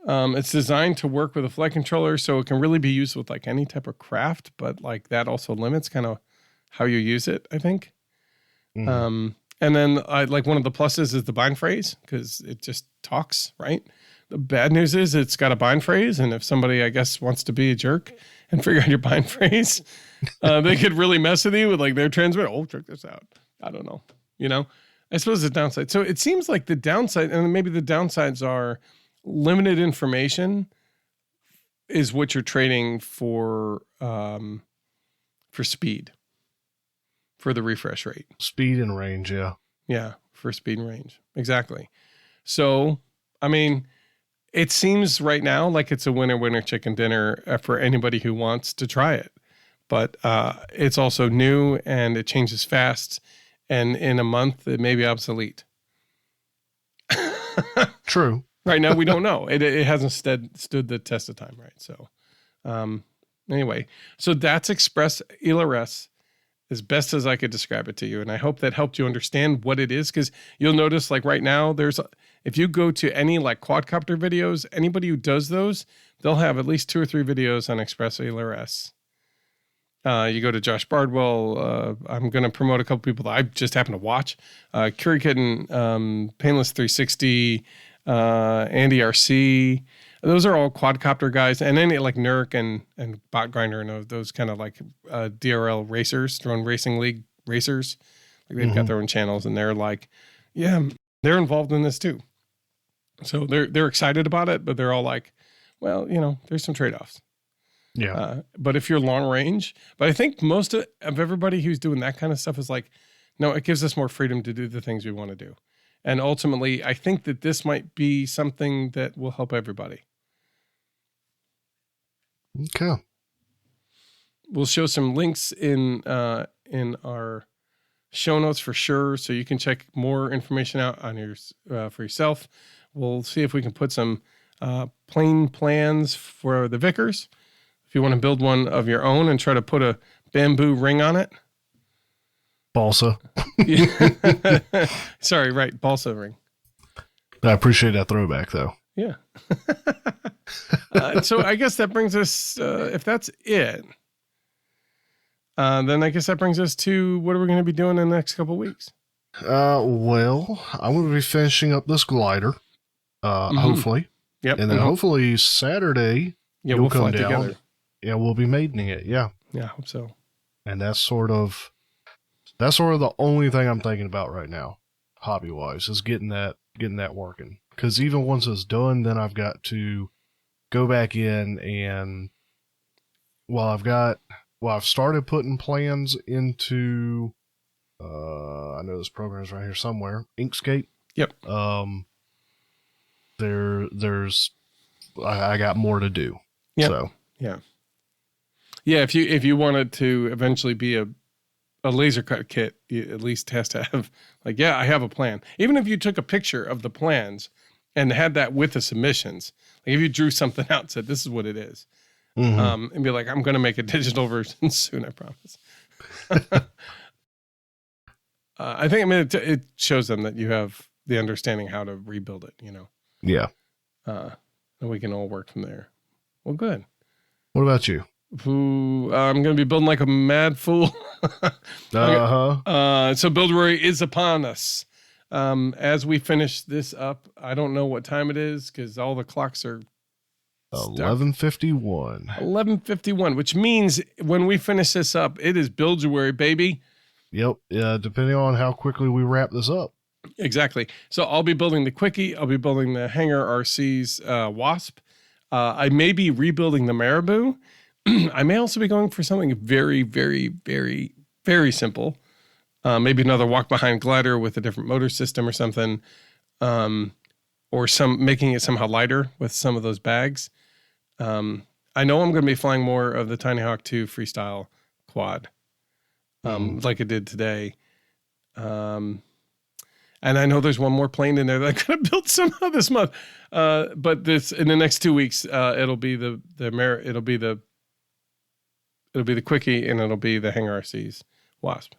[SPEAKER 1] It's designed to work with a flight controller, so it can really be used with like any type of craft, but like that also limits kind of how you use it, I think. Mm-hmm. And then like one of the pluses is the bind phrase because it just talks, right? The bad news is it's got a bind phrase, and if somebody, I guess, wants to be a jerk and figure out your bind phrase, they could really mess with you with like their transmitter. Oh, check this out. I don't know. I suppose the downside. So it seems like the downside, and maybe the downsides are limited information is what you're trading for speed, for the refresh rate.
[SPEAKER 2] Speed and range, yeah.
[SPEAKER 1] Yeah, for speed and range. Exactly. So, I mean, it seems right now like it's a winner chicken dinner for anybody who wants to try it. But it's also new and it changes fast. And in a month, it may be obsolete.
[SPEAKER 2] True.
[SPEAKER 1] Right now, we don't know. It hasn't stood the test of time, right? So, anyway, so that's Express ELRS as best as I could describe it to you. And I hope that helped you understand what it is, because you'll notice like right now, if you go to any like quadcopter videos, anybody who does those, they'll have at least 2 or 3 videos on Express ELRS. You go to Josh Bardwell. I'm going to promote a couple people that I just happen to watch. Curry Kitten, Painless 360, Andy RC. Those are all quadcopter guys. And then like Nurk and Bot Grinder and those kind of like DRL racers, Drone Racing League racers. Like they've got their own channels and they're like, yeah, they're involved in this too. So they're excited about it, but they're all like, well, there's some trade-offs.
[SPEAKER 2] Yeah.
[SPEAKER 1] But if you're long range, but I think most of everybody who's doing that kind of stuff is like, no, it gives us more freedom to do the things we want to do. And ultimately, I think that this might be something that will help everybody.
[SPEAKER 2] Okay.
[SPEAKER 1] We'll show some links in our show notes for sure, so you can check more information out on for yourself. We'll see if we can put some plane plans for the Vickers. If you want to build one of your own and try to put a bamboo ring on it.
[SPEAKER 2] Balsa.
[SPEAKER 1] Sorry, right. Balsa ring.
[SPEAKER 2] I appreciate that throwback, though.
[SPEAKER 1] Yeah. So I guess that brings us, if that's it, then I guess that brings us to what are we going to be doing in the next couple of weeks?
[SPEAKER 2] Well, I'm going to be finishing up this glider, hopefully.
[SPEAKER 1] Yep.
[SPEAKER 2] And then hopefully Saturday, you'll
[SPEAKER 1] we'll
[SPEAKER 2] come
[SPEAKER 1] fly
[SPEAKER 2] down.
[SPEAKER 1] Together.
[SPEAKER 2] Yeah, we'll be mating it. Yeah.
[SPEAKER 1] Yeah, I hope so.
[SPEAKER 2] And that's sort of the only thing I'm thinking about right now, hobby wise, is getting that working. Because even once it's done, then I've got to go back in and I've started putting plans into I know this program's right here somewhere, Inkscape.
[SPEAKER 1] Yep.
[SPEAKER 2] I got more to do.
[SPEAKER 1] Yep.
[SPEAKER 2] So
[SPEAKER 1] yeah. If you wanted to eventually be a a laser cut kit at least has to have like, yeah, I have a plan. Even if you took a picture of the plans and had that with the submissions, like if you drew something out and said, this is what it is, and be like, I'm going to make a digital version soon, I promise. I think, it shows them that you have the understanding how to rebuild it,
[SPEAKER 2] Yeah.
[SPEAKER 1] And we can all work from there. Well, good.
[SPEAKER 2] What about you?
[SPEAKER 1] I'm going to be building like a mad fool. So Build-A-Worry is upon us. As we finish this up, I don't know what time it is because all the clocks are
[SPEAKER 2] 11:51.
[SPEAKER 1] 11:51, which means when we finish this up, it is Build-A-Worry, baby.
[SPEAKER 2] Yep. Yeah. Depending on how quickly we wrap this up.
[SPEAKER 1] Exactly. So I'll be building the Quickie. I'll be building the Hanger RC's Wasp. I may be rebuilding the Marabou. I may also be going for something very, very, very, very simple. Maybe another walk-behind glider with a different motor system or something. Or making it somehow lighter with some of those bags. I know I'm going to be flying more of the Tiny Hawk 2 freestyle quad, like I did today. And I know there's one more plane in there that I'm going to build somehow this month. But in the next 2 weeks, it'll be the Quickie and it'll be the Hanger RC's Wasp.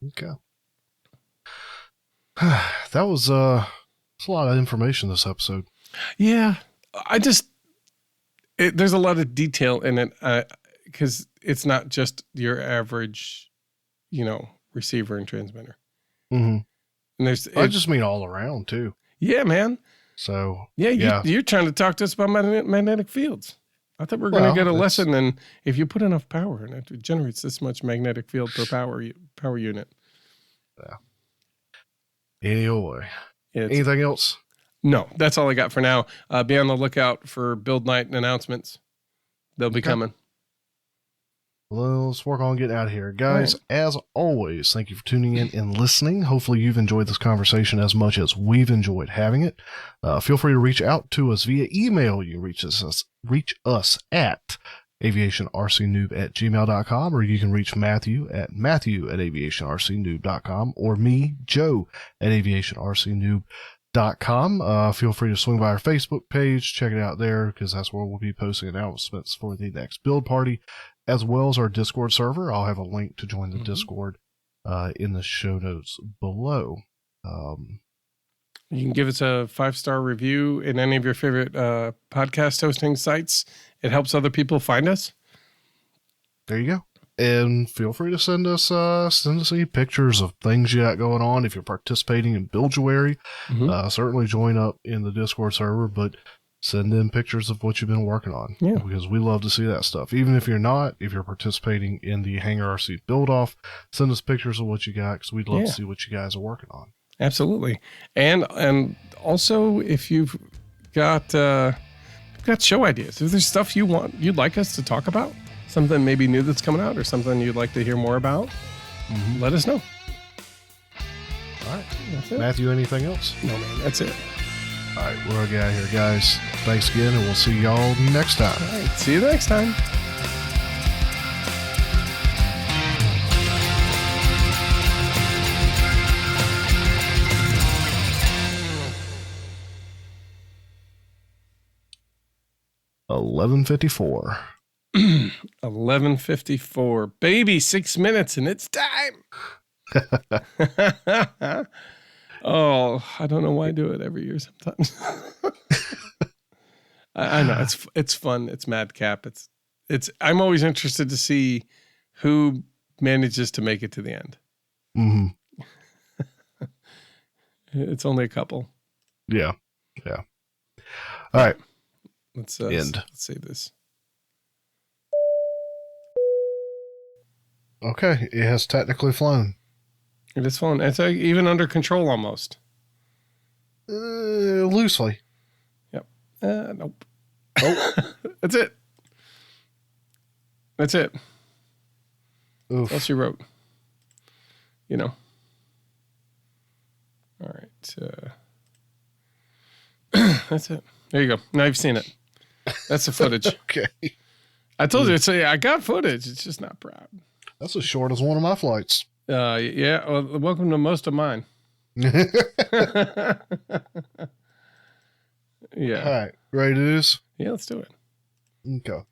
[SPEAKER 2] Okay. That was it's a lot of information this episode.
[SPEAKER 1] Yeah. There's a lot of detail in it because it's not just your average, receiver and transmitter.
[SPEAKER 2] Mm-hmm.
[SPEAKER 1] And
[SPEAKER 2] I just mean all around too.
[SPEAKER 1] Yeah, man.
[SPEAKER 2] So
[SPEAKER 1] you're trying to talk to us about magnetic fields. I thought we were going to get a lesson, and if you put enough power in it, it generates this much magnetic field per power unit.
[SPEAKER 2] Yeah. Anyway, anything else?
[SPEAKER 1] No, that's all I got for now. Be on the lookout for Build Night announcements. They'll be coming.
[SPEAKER 2] Well, let's work on getting out of here. Guys, as always, thank you for tuning in and listening. Hopefully you've enjoyed this conversation as much as we've enjoyed having it. Feel free to reach out to us via email. You can reach us at aviationrcnoob@gmail.com, or you can reach Matthew at aviationrcnoob.com, or me, Joe, at aviationrcnoob.com. Feel free to swing by our Facebook page, check it out there, because that's where we'll be posting announcements for the next build party, as well as our Discord server. I'll have a link to join the Discord in the show notes below.
[SPEAKER 1] You can give us a 5-star review in any of your favorite podcast hosting sites. It helps other people find us.
[SPEAKER 2] There you go. And feel free to send us any pictures of things you got going on. If you're participating in Build-A-Worry, certainly join up in the Discord server, but send in pictures of what you've been working on. Yeah. Because we love to see that stuff. Even if you're not, if you're participating in the Hanger RC build-off, send us pictures of what you got, because we'd love to see what you guys are working on. Absolutely. And also, if you've got show ideas, if there's stuff you'd like us to talk about, something maybe new that's coming out or something you'd like to hear more about, let us know. All right. Matthew, anything else? No, man. That's it. All right. We're going to get out of here, guys. Thanks again, and we'll see y'all next time. All right. See you next time. $11:54. 11:54. Baby, 6 minutes and it's time. Oh, I don't know why I do it every year sometimes. I know it's fun. It's madcap. I'm always interested to see who manages to make it to the end. It's only a couple. Yeah. All right. Let's end. Let's save this. Okay, it has technically flown. It is flown. It's even under control almost. Loosely. Yep. Nope. Oh, that's it. That's it. Oof. That's what she wrote. All right. That's it. There you go. Now you've seen it. That's the footage. Okay. I told you, I got footage. It's just not proud. That's as short as one of my flights.
[SPEAKER 1] Yeah. Well, welcome to most of mine.
[SPEAKER 2] Yeah.
[SPEAKER 1] Yeah.
[SPEAKER 2] All right. Ready to do this?
[SPEAKER 1] Yeah, let's do it.
[SPEAKER 2] Okay.